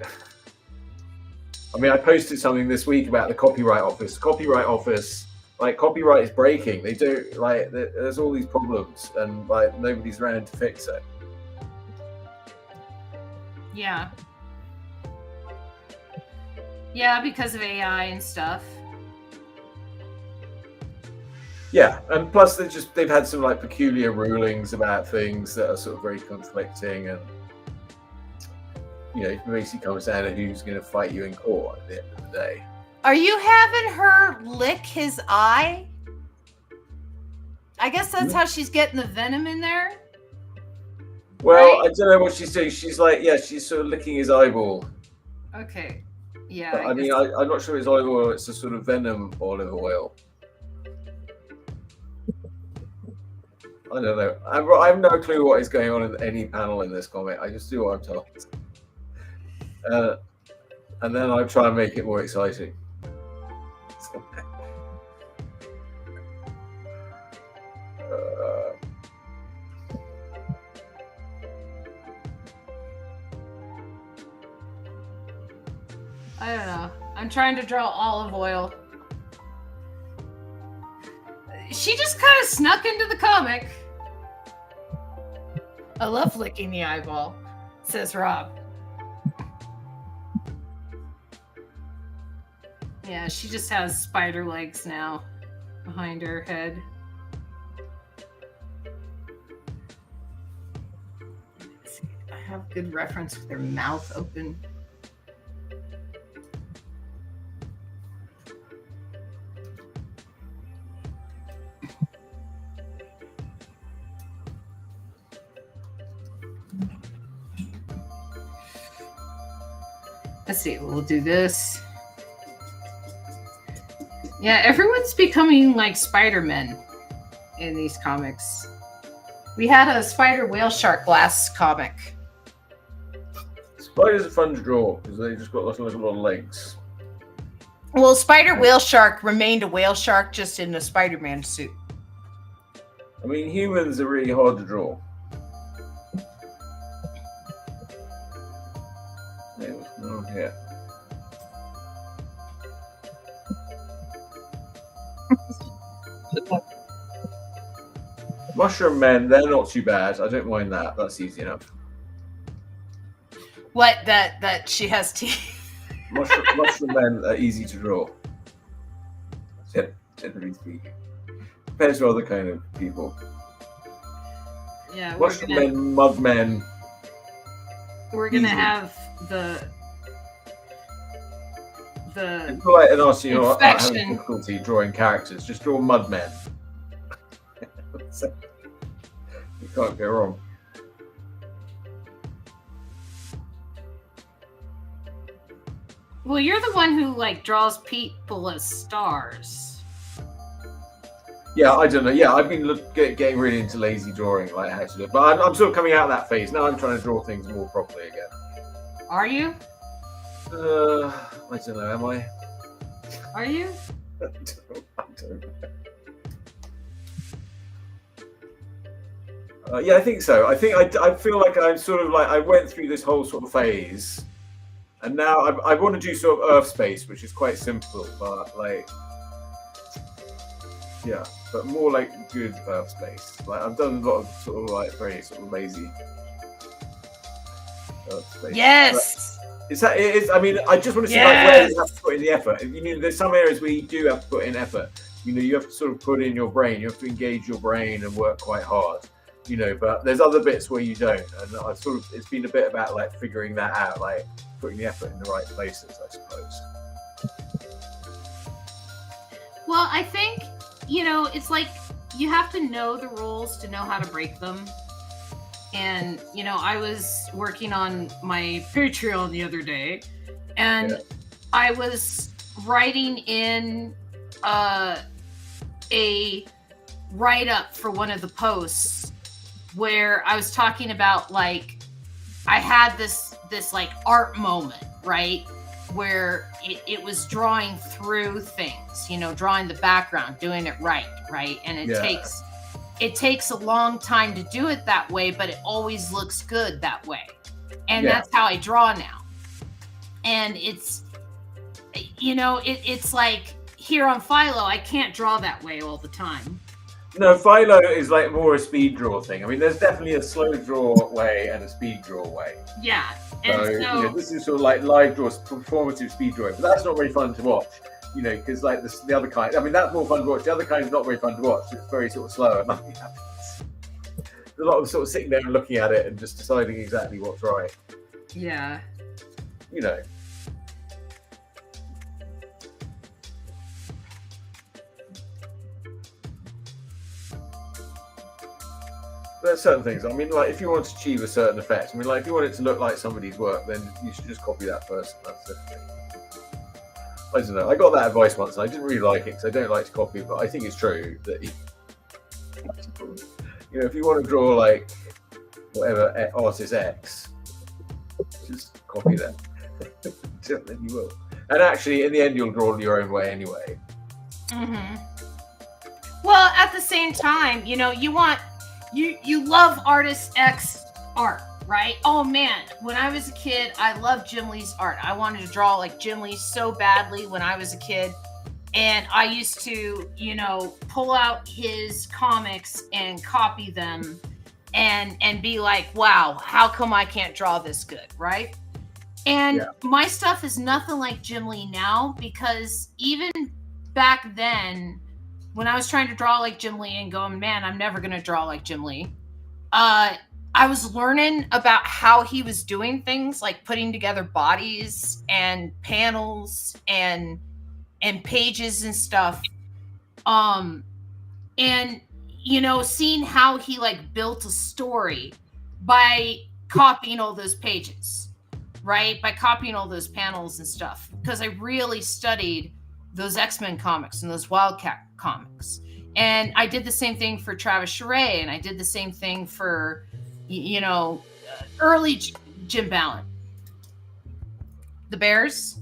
posted something this week about the Copyright Office. Copyright Office, copyright is breaking. They don't there's all these problems and nobody's around to fix it. Yeah. Yeah, because of AI and stuff. Yeah, and plus they've had some peculiar rulings about things that are sort of very conflicting, and it basically comes down to who's going to fight you in court at the end of the day. Are you having her lick his eye? I guess that's how she's getting the venom in there. Well, right? I don't know what she's doing. She's she's sort of licking his eyeball. Okay. Yeah. But, I'm not sure it's olive oil. It's a sort of venom olive oil. I don't know. I have no clue what is going on in any panel in this comic. I just do what I'm told. And then I try and make it more exciting. I don't know. I'm trying to draw olive oil. She just kind of snuck into the comic. I love licking the eyeball, says Rob. Yeah, she just has spider legs now behind her head. I have good reference with her mouth open. Let's see, we'll do this. Yeah, everyone's becoming like Spider-Men in these comics. We had a spider whale shark last comic. Spiders are fun to draw because they just got lots of little legs. Well, spider whale shark remained a whale shark just in a Spider-Man suit. I mean, humans are really hard to draw. What's going on here? Mushroom men, they're not too bad. I don't mind that. That's easy enough. What? That she has teeth? Mushroom men are easy to draw. Generally speaking. Depends on other kind of people. Yeah, Mushroom men, mud men. We're gonna have the People like an artist who are having infection. difficulty drawing characters. Just draw mud men. You can't go wrong. Well, you're the one who draws people as stars. Yeah, I don't know. Yeah, I've been getting really into lazy drawing, how to do it. But I'm sort of coming out of that phase. Now I'm trying to draw things more properly again. Are you? I don't know. Am I? Are you? I don't know. Yeah, I think so. I think I feel like I'm sort of I went through this whole sort of phase, and now I want to do sort of Urfspace, which is quite simple, but yeah, but more good Urfspace. I've done a lot of sort of very sort of lazy Urfspace. Yes. It is. I mean, I just want to see where you have to put in the effort. There's some areas where you do have to put in effort. You have to sort of put in your brain. You have to engage your brain and work quite hard. But there's other bits where you don't, and it's been a bit about figuring that out, putting the effort in the right places, I suppose. Well, I think, it's like you have to know the rules to know how to break them. And, I was working on my Patreon the other day, and I was writing in a write-up for one of the posts where I was talking about, like, I had this like art moment, right? Where it was drawing through things, drawing the background, doing it right? And it takes a long time to do it that way, but it always looks good that way. And that's how I draw now. And it's, it's like here on Philo, I can't draw that way all the time. No, Philo is like more a speed draw thing. I mean, there's definitely a slow draw way and a speed draw way. Yeah. And so this is sort of like live draw, performative speed drawing, but that's not very fun to watch. Because like the other kind, I mean, that's more fun to watch. The other kind is not very fun to watch. It's very sort of slow and nothing happens. There's a lot of sort of sitting there and looking at it and just deciding exactly what's right. Yeah. There's certain things. I mean, like if you want to achieve a certain effect, I mean, like if you want it to look like somebody's work, then you should just copy that person. That's it. I don't know. I got that advice once, and I didn't really like it because I don't like to copy, but I think it's true that if you want to draw like whatever artist X, just copy them. Then you will. And actually, in the end, you'll draw your own way anyway. Mm-hmm. Well, at the same time, you love artist X art, right? Oh man, when I was a kid, I loved Jim Lee's art. I wanted to draw like Jim Lee so badly when I was a kid. And I used to, pull out his comics and copy them and be like, wow, how come I can't draw this good, right? And my stuff is nothing like Jim Lee now, because even back then, when I was trying to draw like Jim Lee and going, man, I'm never going to draw like Jim Lee, I was learning about how he was doing things, like putting together bodies and panels and pages and stuff. And, seeing how he like built a story by copying all those pages, right? By copying all those panels and stuff. Because I really studied those X-Men comics and those Wildcat comics. And I did the same thing for Travis Charest, and I did the same thing for, early Jim Ballant. The Bears.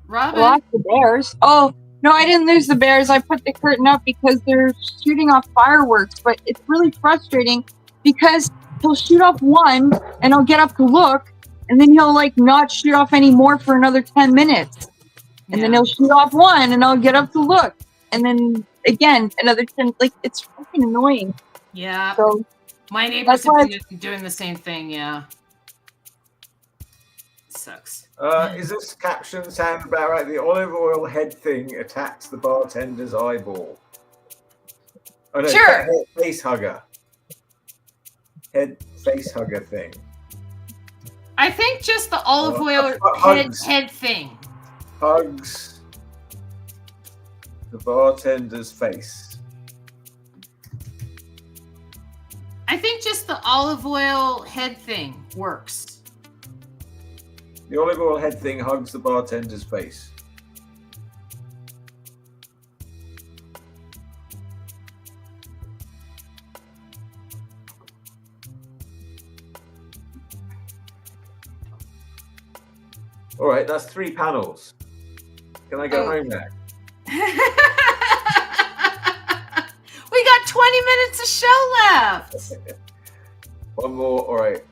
Robin? Lost the Bears. Oh, no, I didn't lose the Bears. I put the curtain up because they're shooting off fireworks, but it's really frustrating because he'll shoot off one and I'll get up to look, and then he'll like not shoot off any more for another 10 minutes. And then he'll shoot off one and I'll get up to look. And then again, another 10, like it's fucking annoying. Yeah. So my neighbors have been doing the same thing, yeah. It sucks. Is this caption sound about right? The olive oil head thing attacks the bartender's eyeball. Oh no, sure. Face hugger. Head face hugger thing. I think just the olive oil head thing. Hugs the bartender's face. I think just the olive oil head thing works. The olive oil head thing hugs the bartender's face. All right, that's 3 panels. Can I go home now? We got 20 minutes of show left. One more. All right.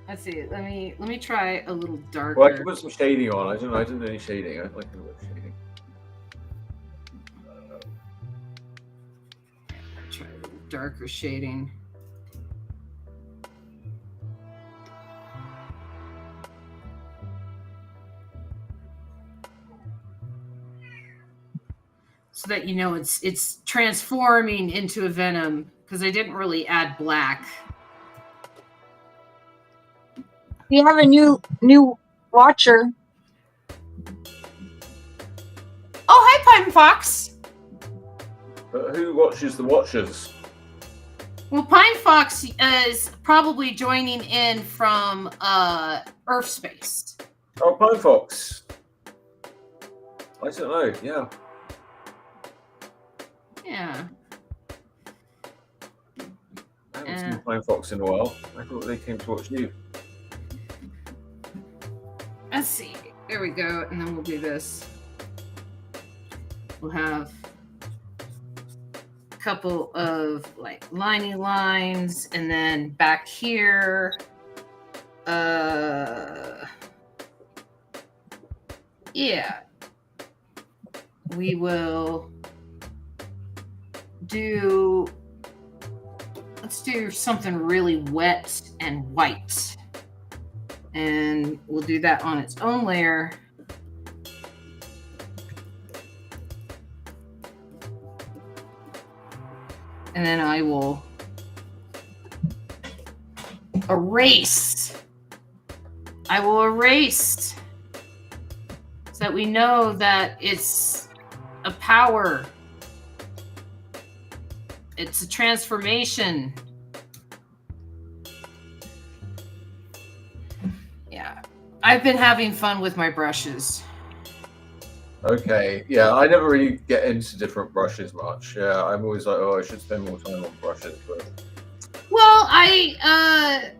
Let's see. Let me try a little darker. Well, I can put some shading on. I don't do any shading. I like a little shading. Try a little darker shading. So that it's transforming into a Venom, because I didn't really add black. We have a new watcher. Oh, hi, Pine Fox. But who watches the Watchers? Well, Pine Fox is probably joining in from Urfspace. Oh, Pine Fox. I don't know. Yeah. Yeah. I haven't seen Pine Fox in a while. I thought they came to watch you. Let's see. There we go. And then we'll do this. We'll have a couple of like liney lines, and then back here, yeah, we will do, let's do something really wet and white. And we'll do that on its own layer. And then I will erase. I will erase so that we know that it's a power. It's a transformation. Yeah. I've been having fun with my brushes. Okay, yeah, I never really get into different brushes much. Yeah, I'm always like, oh, I should spend more time on brushes. But Well, I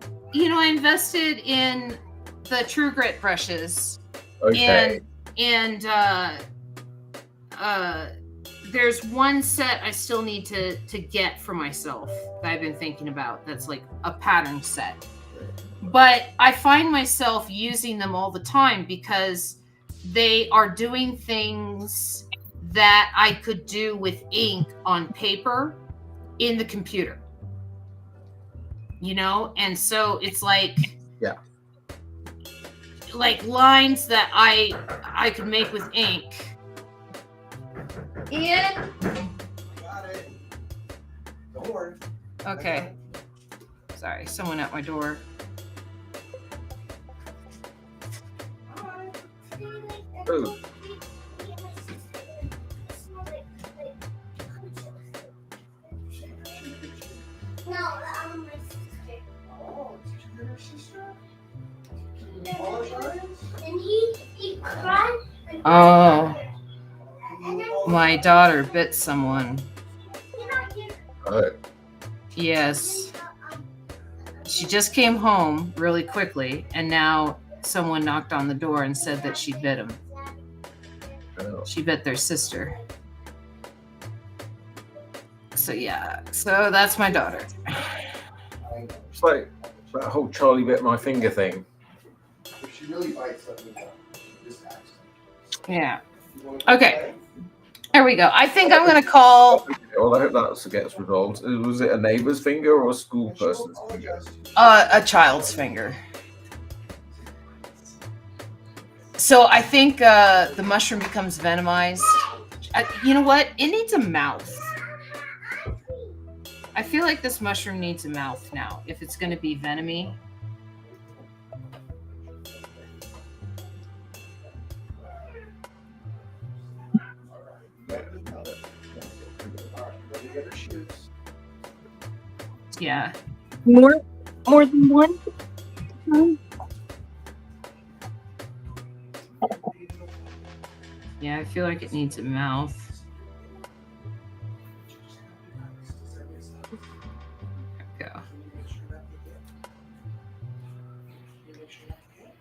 invested in the True Grit brushes, okay, and there's one set I still need to get for myself that I've been thinking about. That's like a pattern set, but I find myself using them all the time because they are doing things that I could do with ink on paper in the computer, and so it's like, yeah, like lines that I could make with ink. Ian? Got it. Don't worry. Okay. Sorry, someone at my door. oh, No, my sister. Oh, did you get her sister? And Apologize? he cried. Oh, my daughter bit someone. oh, Yes. She just came home really quickly, and now someone knocked on the door and said that she bit him. oh. She bit their sister. So yeah, so that's my daughter. It's like that whole Charlie bit my finger thing. If she really bites, let me know. She just acts. Yeah. You want to Okay. play? There we go. I think I'm gonna call Well, I hope that gets resolved. Was it a neighbour's finger or a school person's finger? a child's finger. So I think the mushroom becomes venomized. You know what? It needs a mouth. I feel like this mushroom needs a mouth now if it's going to be venomy. Yeah. More than one. Yeah, I feel like it needs a mouth. There we go.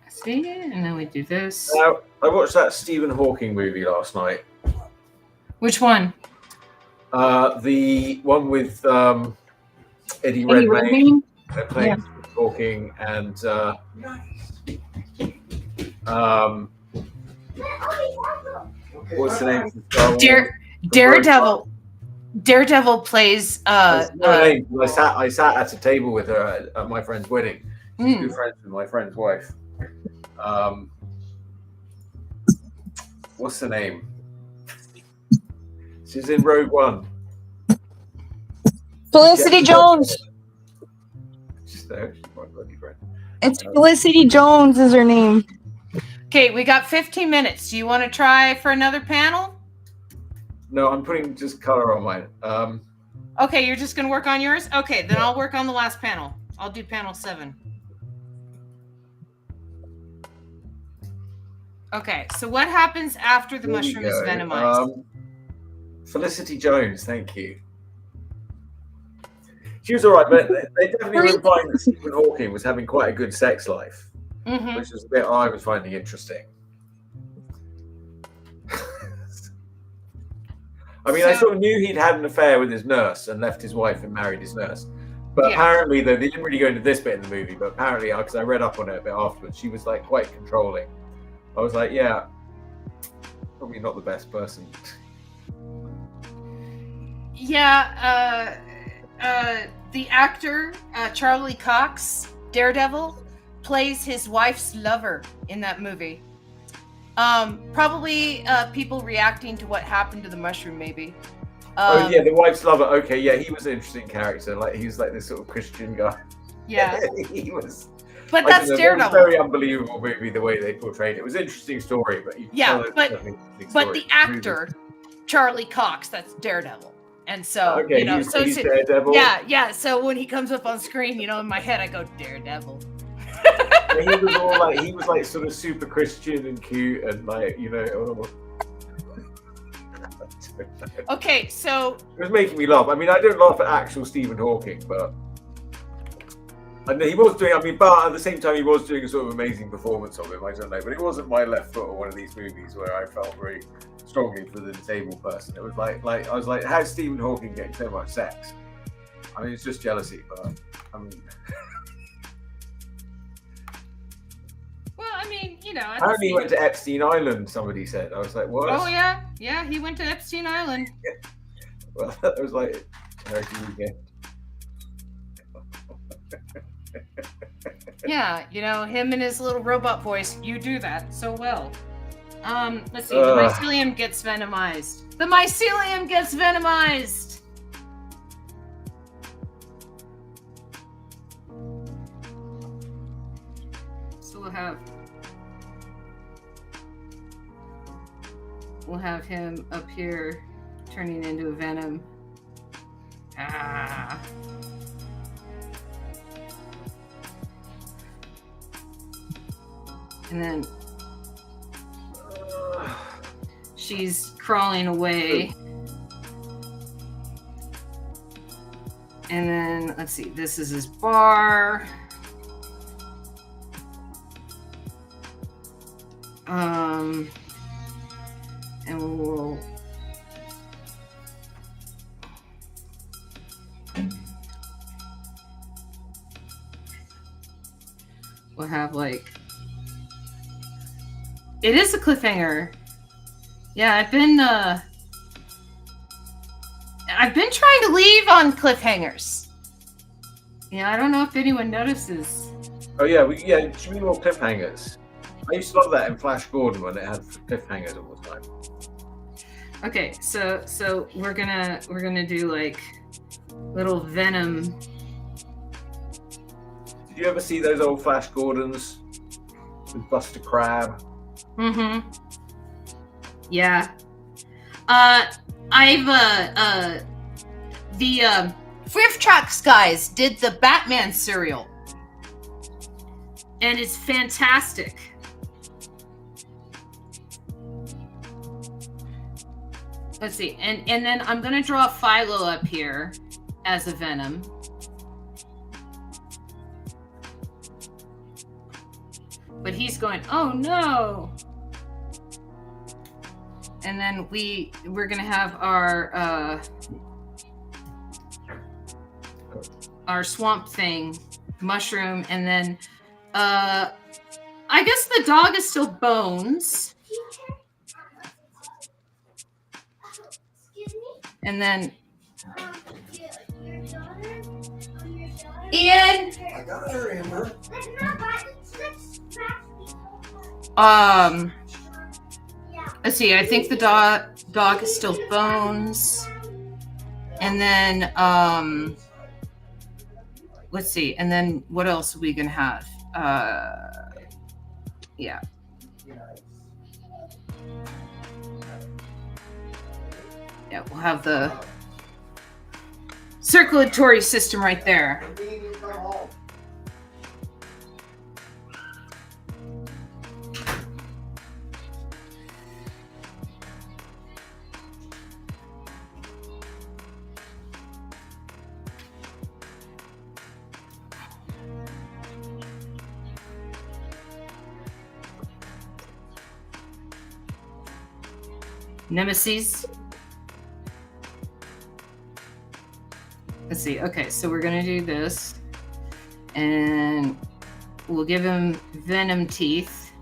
See, and then we do this. Now, I watched that Stephen Hawking movie last night. Which one? The one with Eddie Eddie Redmayne Redmayne? playing Stephen Hawking and what's the name? Daredevil. Daredevil plays. I sat at a table with her at my friend's wedding. She's good friends with my friend's wife. What's the name? She's in Rogue One. Felicity Jones. She's there. She's my bloody friend. It's Felicity Jones is her name. Okay, we got 15 minutes. Do you want to try for another panel? No, I'm putting just color on mine. Okay, you're just going to work on yours? Okay, then I'll work on the last panel. I'll do panel 7. Okay, so what happens after the mushroom is venomized? Felicity Jones, thank you. She was all right, but they definitely were implying that Stephen Hawking was having quite a good sex life, which was a bit I was finding interesting. I mean, I sort of knew he'd had an affair with his nurse and left his wife and married his nurse. But apparently, though, they didn't really go into this bit in the movie, but apparently, because I read up on it a bit afterwards, she was like quite controlling. I was like, yeah, probably not the best person. Yeah, the actor, Charlie Cox, Daredevil, plays his wife's lover in that movie. Probably people reacting to what happened to the mushroom, maybe. Oh yeah, the wife's lover. Okay, yeah, he was an interesting character. Like he was like this sort of Christian guy. Yeah, he was. But that's Daredevil. It was very unbelievable movie the way they portrayed it. It was an interesting story, but but the actor, Charlie Cox, that's Daredevil. And so, okay, he's Daredevil. Yeah. So when he comes up on screen, in my head, I go, Daredevil. He was like sort of super Christian and cute and like, Okay, so it was making me laugh. I mean, I don't laugh at actual Stephen Hawking, but he was doing. I mean, but at the same time, he was doing a sort of amazing performance of him. I don't know, but it wasn't my left foot or one of these movies where I felt very strongly for the disabled person. It was like I was like, how's Stephen Hawking getting so much sex? I mean, it's just jealousy, but I mean. Well, I mean, apparently he went to Epstein Island. Somebody said. I was like, what? Oh yeah, he went to Epstein Island. Yeah. Well, that was like charity weekend. Yeah, him and his little robot voice. You do that so well. Let's see. The mycelium gets venomized. The mycelium gets venomized. So we'll have him up here turning into a venom. And then she's crawling away. And then, let's see, this is his bar. And we'll have like, it is a cliffhanger. Yeah, I've been trying to leave on cliffhangers. Yeah, I don't know if anyone notices. Oh yeah, should be more cliffhangers. I used to love that in Flash Gordon when it had cliffhangers all the time. Okay, so we're gonna do like little venom. Did you ever see those old Flash Gordons with Buster Crabbe? Mm-hmm. Yeah. I've the Thrift Tracks guys did the Batman cereal, and it's fantastic. Let's see, and then I'm gonna draw Philo up here as a venom. But he's going, oh no. And then we're gonna have our swamp thing, mushroom, and then I guess the dog is still Bones. And then Your daughter? Ian. I got her, Amber. Let's see, I think the dog is still Bones. And then let's see, and then what else are we gonna have? Yeah. Yeah, we'll have the circulatory system right there. Nemesis. Let's see. Okay, so we're gonna do this, and we'll give him venom teeth.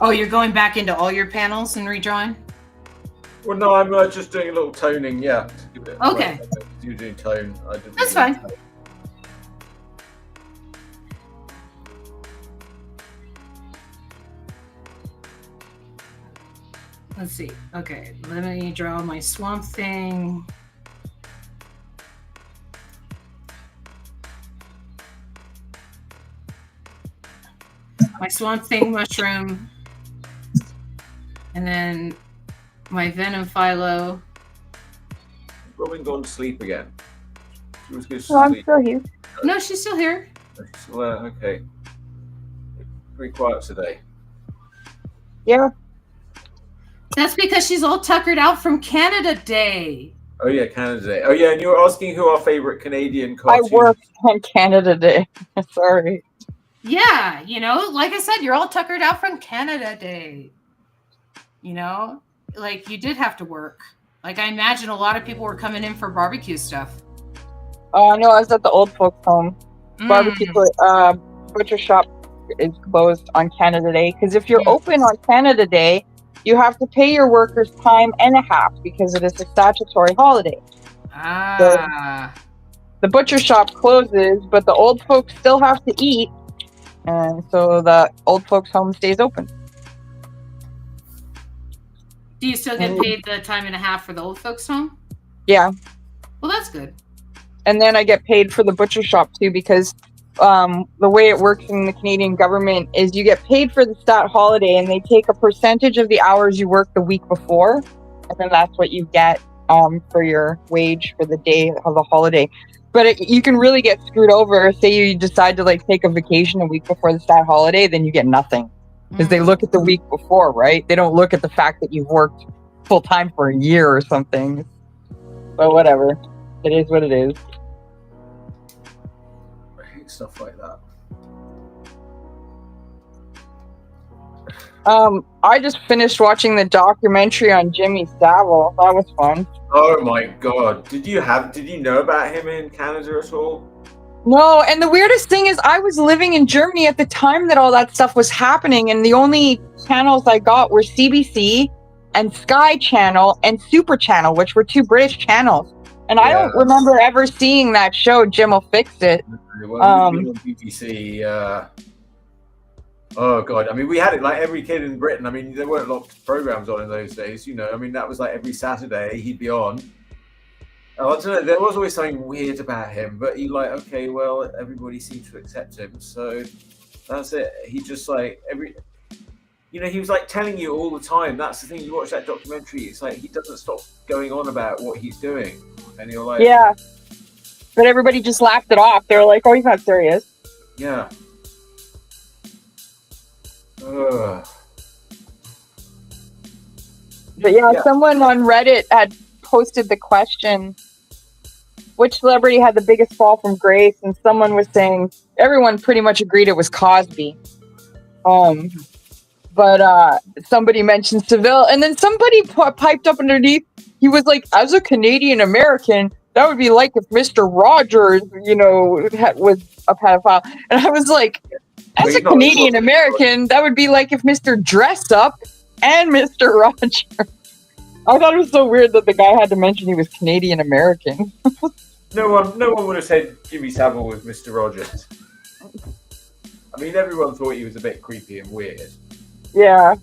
Oh, you're going back into all your panels and redrawing? Well, no, I'm just doing a little toning. Yeah. Okay. You're doing tone. I didn't That's do fine. tone. Let's see. Okay, let me draw my Swamp Thing. My Swamp Thing mushroom. And then my Venom Philo. Robin gone to sleep again. She was good to No, I'm sleep. still here. No, she's still here. She's still there. Okay. Pretty quiet today. Yeah. That's because she's all tuckered out from Canada Day. Oh yeah, Canada Day. Oh yeah, and you were asking who our favorite Canadian I cartoon. worked on Canada Day. Sorry. Yeah, you know, like I said, you're all tuckered out from Canada Day. You know, like you did have to work. Like I imagine a lot of people were coming in for barbecue stuff. No, I was at the old folks' home. Mm. Barbecue, butcher shop is closed on Canada Day because if you're Mm. open on Canada Day, you have to pay your workers time and a half because it is a statutory holiday. Ah. The butcher shop closes, but the old folks still have to eat, and so the old folks' home stays open. Do you still get paid the time and a half for the old folks' home? Yeah, Well, that's good. and then I get paid for the butcher shop too because the way it works in the Canadian government is you get paid for the stat holiday and they take a percentage of the hours you work the week before, and then that's what you get for your wage for the day of the holiday. But you can really get screwed over. Say you decide to like take a vacation a week before the stat holiday, then you get nothing because they look at the week before, right? They don't look at the fact that you've worked full time for a year or something. But whatever, it is what it is. I hate stuff like that. I just finished watching the documentary on Jimmy Savile. That was fun. Oh my god! Did you know about him in Canada at all? No, and the weirdest thing is I was living in Germany at the time that all that stuff was happening, and the only channels I got were CBC and Sky Channel and Super Channel, which were two British channels. And I don't remember ever seeing that show, Jim Will Fix It. Well, on BBC. Oh god! I mean, we had it like every kid in Britain. I mean, there weren't a lot of programs on in those days. You know, I mean, that was like every Saturday he'd be on. I don't know. There was always something weird about him, but you like, okay, well, everybody seems to accept him, so that's it. He just like he was like telling you all the time. That's the thing. You watch that documentary, it's like he doesn't stop going on about what he's doing, and you're like, yeah. But everybody just laughed it off. They were like, "Oh, he's not serious." yeah. Ugh. But yeah, someone on Reddit had posted the question, which celebrity had the biggest fall from grace? And someone was saying, everyone pretty much agreed it was Cosby. But somebody mentioned Seville, and then somebody piped up underneath. He was like, as a Canadian American, that would be like if Mr. Rogers, was a pedophile. And I was like, as a Canadian American, that would be like if Mr. Dress Up and Mr. Rogers. I thought it was so weird that the guy had to mention he was Canadian American. No one would have said Jimmy Savile was Mr. Rogers. I mean, everyone thought he was a bit creepy and weird. Yeah.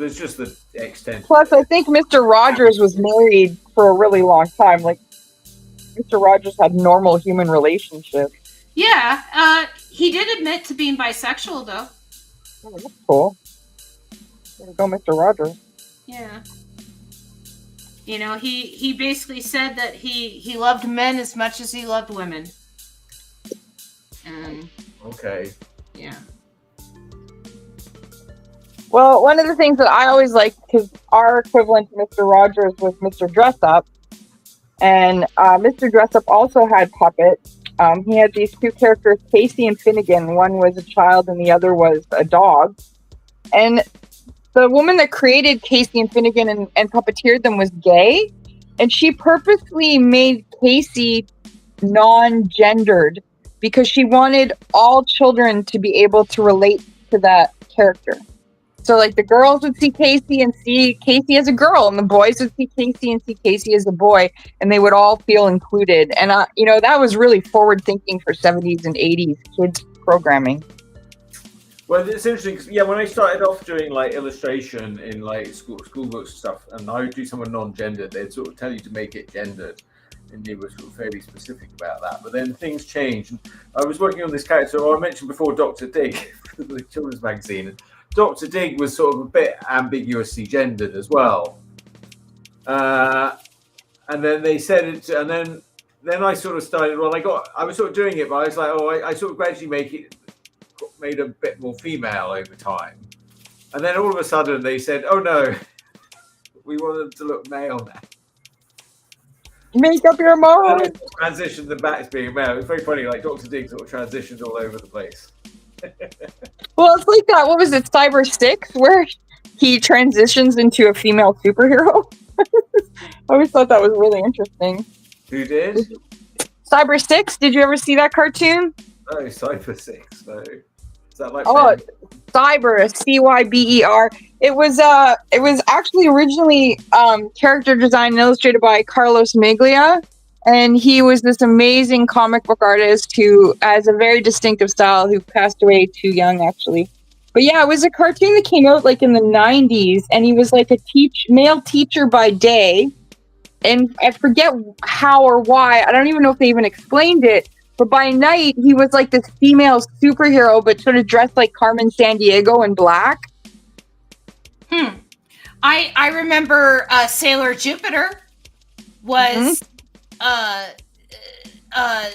there's just the extent. Plus, I think Mr. Rogers was married for a really long time. Like, Mr. Rogers had normal human relationships. Yeah, he did admit to being bisexual, though. Oh, that's cool. There you go, Mr. Rogers. Yeah. You know, he basically said that he loved men as much as he loved women. And Okay. yeah. Well, one of the things that I always liked, because our equivalent to Mr. Rogers was Mr. Dress Up, and Mr. Dress Up also had puppets. He had these two characters, Casey and Finnegan. One was a child and the other was a dog. And the woman that created Casey and Finnegan and puppeteered them was gay, and she purposely made Casey non-gendered because she wanted all children to be able to relate to that character. So, like, the girls would see Casey and see Casey as a girl, and the boys would see Casey and see Casey as a boy, and they would all feel included. And, you know, that was really forward-thinking for 70s and 80s kids programming. Well, it's interesting because, yeah, when I started off doing, like, illustration in, like, school books and stuff, and I would do someone non-gendered, they'd sort of tell you to make it gendered, and they were sort of fairly specific about that. But then things changed. And I was working on this character, I mentioned before Dr. Dig, the children's magazine, and Dr. Dig was sort of a bit ambiguously gendered as well. And then they said it, and then I sort of started, I was sort of doing it, but I was like, I sort of gradually made a bit more female over time. And then all of a sudden they said, oh no, we want them to look male now. Make up your mind. Transitioned them back to being male. It was very funny, like Dr. Dig sort of transitioned all over the place. Well, it's like that. What was it, Cyber 6, where he transitions into a female superhero? I always thought that was really interesting. Who did? Cyber 6. Did you ever see that cartoon? No, Cyber 6. No. Is that like? Oh, Cyber, Cyber. It was actually originally character designed and illustrated by Carlos Miglia. And he was this amazing comic book artist who has a very distinctive style, who passed away too young, actually. But yeah, it was a cartoon that came out like in the 90s, and he was like a male teacher by day. And I forget how or why. I don't even know if they even explained it. But by night, he was like this female superhero, but sort of dressed like Carmen Sandiego in black. I remember Sailor Jupiter was...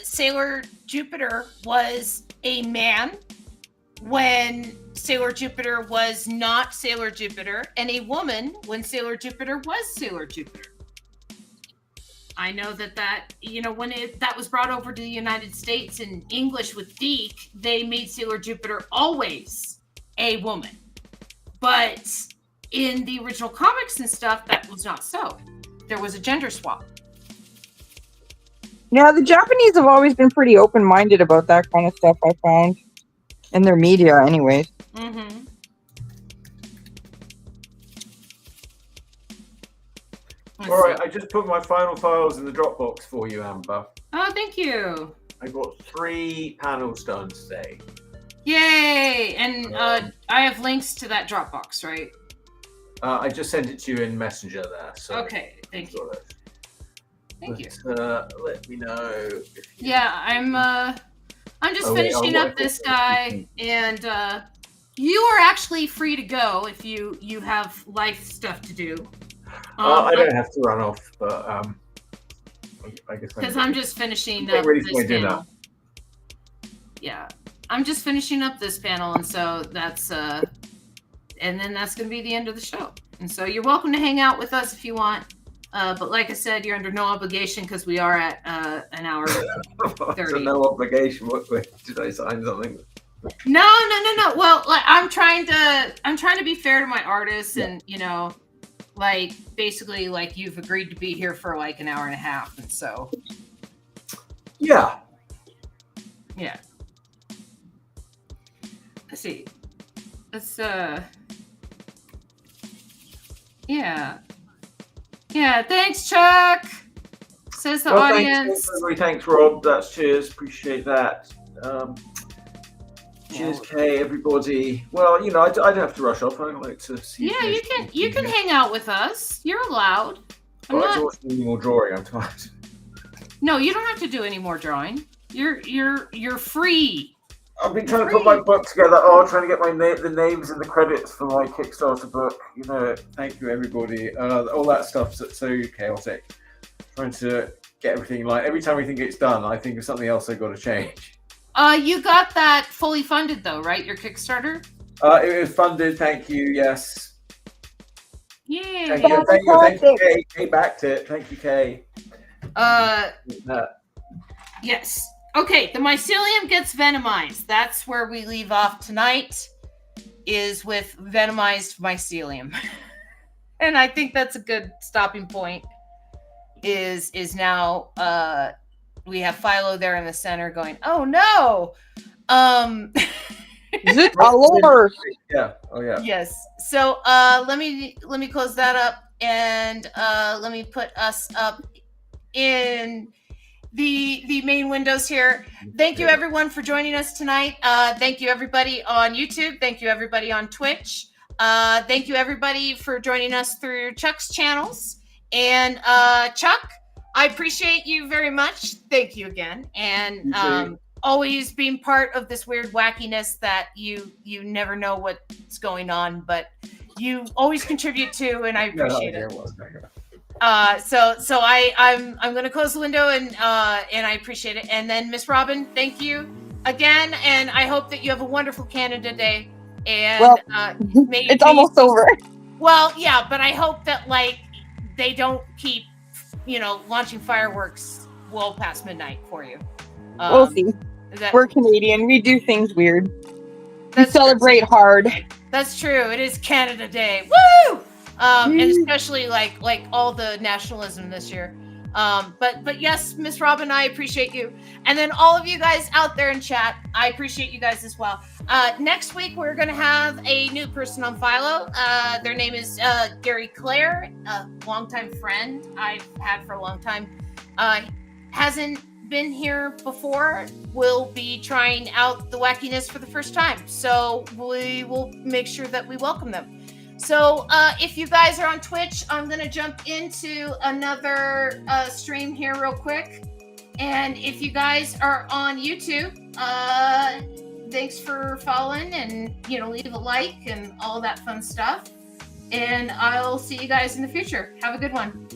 Sailor Jupiter was a man when Sailor Jupiter was not Sailor Jupiter, and a woman when Sailor Jupiter was Sailor Jupiter. I know that you know, when that was brought over to the United States in English with Deke, they made Sailor Jupiter always a woman. But in the original comics and stuff, that was not so. There was a gender swap. Yeah, the Japanese have always been pretty open-minded about that kind of stuff, I found. In their media, anyways. Mm-hmm. All right, I just put my final files in the Dropbox for you, Amber. Oh, thank you. I got 3 panels done today. Yay! And I have links to that Dropbox, right? I just sent it to you in Messenger there. So Okay, thank you. Thank you. Let me know. If you... Yeah, I'm just finishing up this guy, and you are actually free to go if you have life stuff to do. I don't have to run off, but I guess because I'm just finishing up this panel. Yeah, I'm just finishing up this panel, and so that's and then that's going to be the end of the show. And so you're welcome to hang out with us if you want. But like I said, you're under no obligation because we are at an hour 30. So no obligation. What did I sign something? No. Well, like, I'm trying to be fair to my artists, and you know, like basically, like you've agreed to be here for like an hour and a half, and so yeah. Let's see. Let's Yeah, thanks, Chuck. Says the audience. Thanks, Rob. That's cheers. Appreciate that. Cheers, Kay, everybody. Well, you know, I don't have to rush off. I'd like to see. Yeah, you can hang out with us. You're allowed. I like to watch any more drawing. I'm tired. No, you don't have to do any more drawing. You're free. I've been trying to put my book together. Trying to get the names and the credits for my Kickstarter book. You know, thank you, everybody. All that stuff's so chaotic. Trying to get everything every time we think it's done, I think of something else I've got to change. You got that fully funded though, right? Your Kickstarter? It was funded. Thank you. Yes. Yay. Thank you, Kay. Kay backed it. Thank you, Kay. Yes. Okay, the mycelium gets venomized. That's where we leave off tonight, is with venomized mycelium. And I think that's a good stopping point. Is now we have Philo there in the center going, oh no. Lord. Yeah. Oh yeah. Yes. So let me close that up, and let me put us up in the main windows here. Thank you everyone for joining us tonight. Thank you everybody on YouTube. Thank you everybody on Twitch. Thank you everybody for joining us through Chuck's channels. And Chuck, I appreciate you very much. Thank you again. And always being part of this weird wackiness that you never know what's going on, but you always contribute to, and I appreciate it. So I'm going to close the window, and I appreciate it. And then Miss Robin, thank you again, and I hope that you have a wonderful Canada Day. And it's almost over. Well, yeah, but I hope that they don't keep launching fireworks well past midnight for you. We'll see. We're Canadian. We do things weird. We celebrate hard. That's true. It is Canada Day. Woo! And especially like all the nationalism this year. But yes, Miss Robin, I appreciate you. And then all of you guys out there in chat, I appreciate you guys as well. Next week, we're going to have a new person on Philo. Their name is Gary Clare, a longtime friend I've had for a long time. Hasn't been here before. Will be trying out the wackiness for the first time. So we will make sure that we welcome them. So if you guys are on Twitch, I'm going to jump into another stream here real quick. And if you guys are on YouTube, thanks for following, and leave a like and all that fun stuff. And I'll see you guys in the future. Have a good one.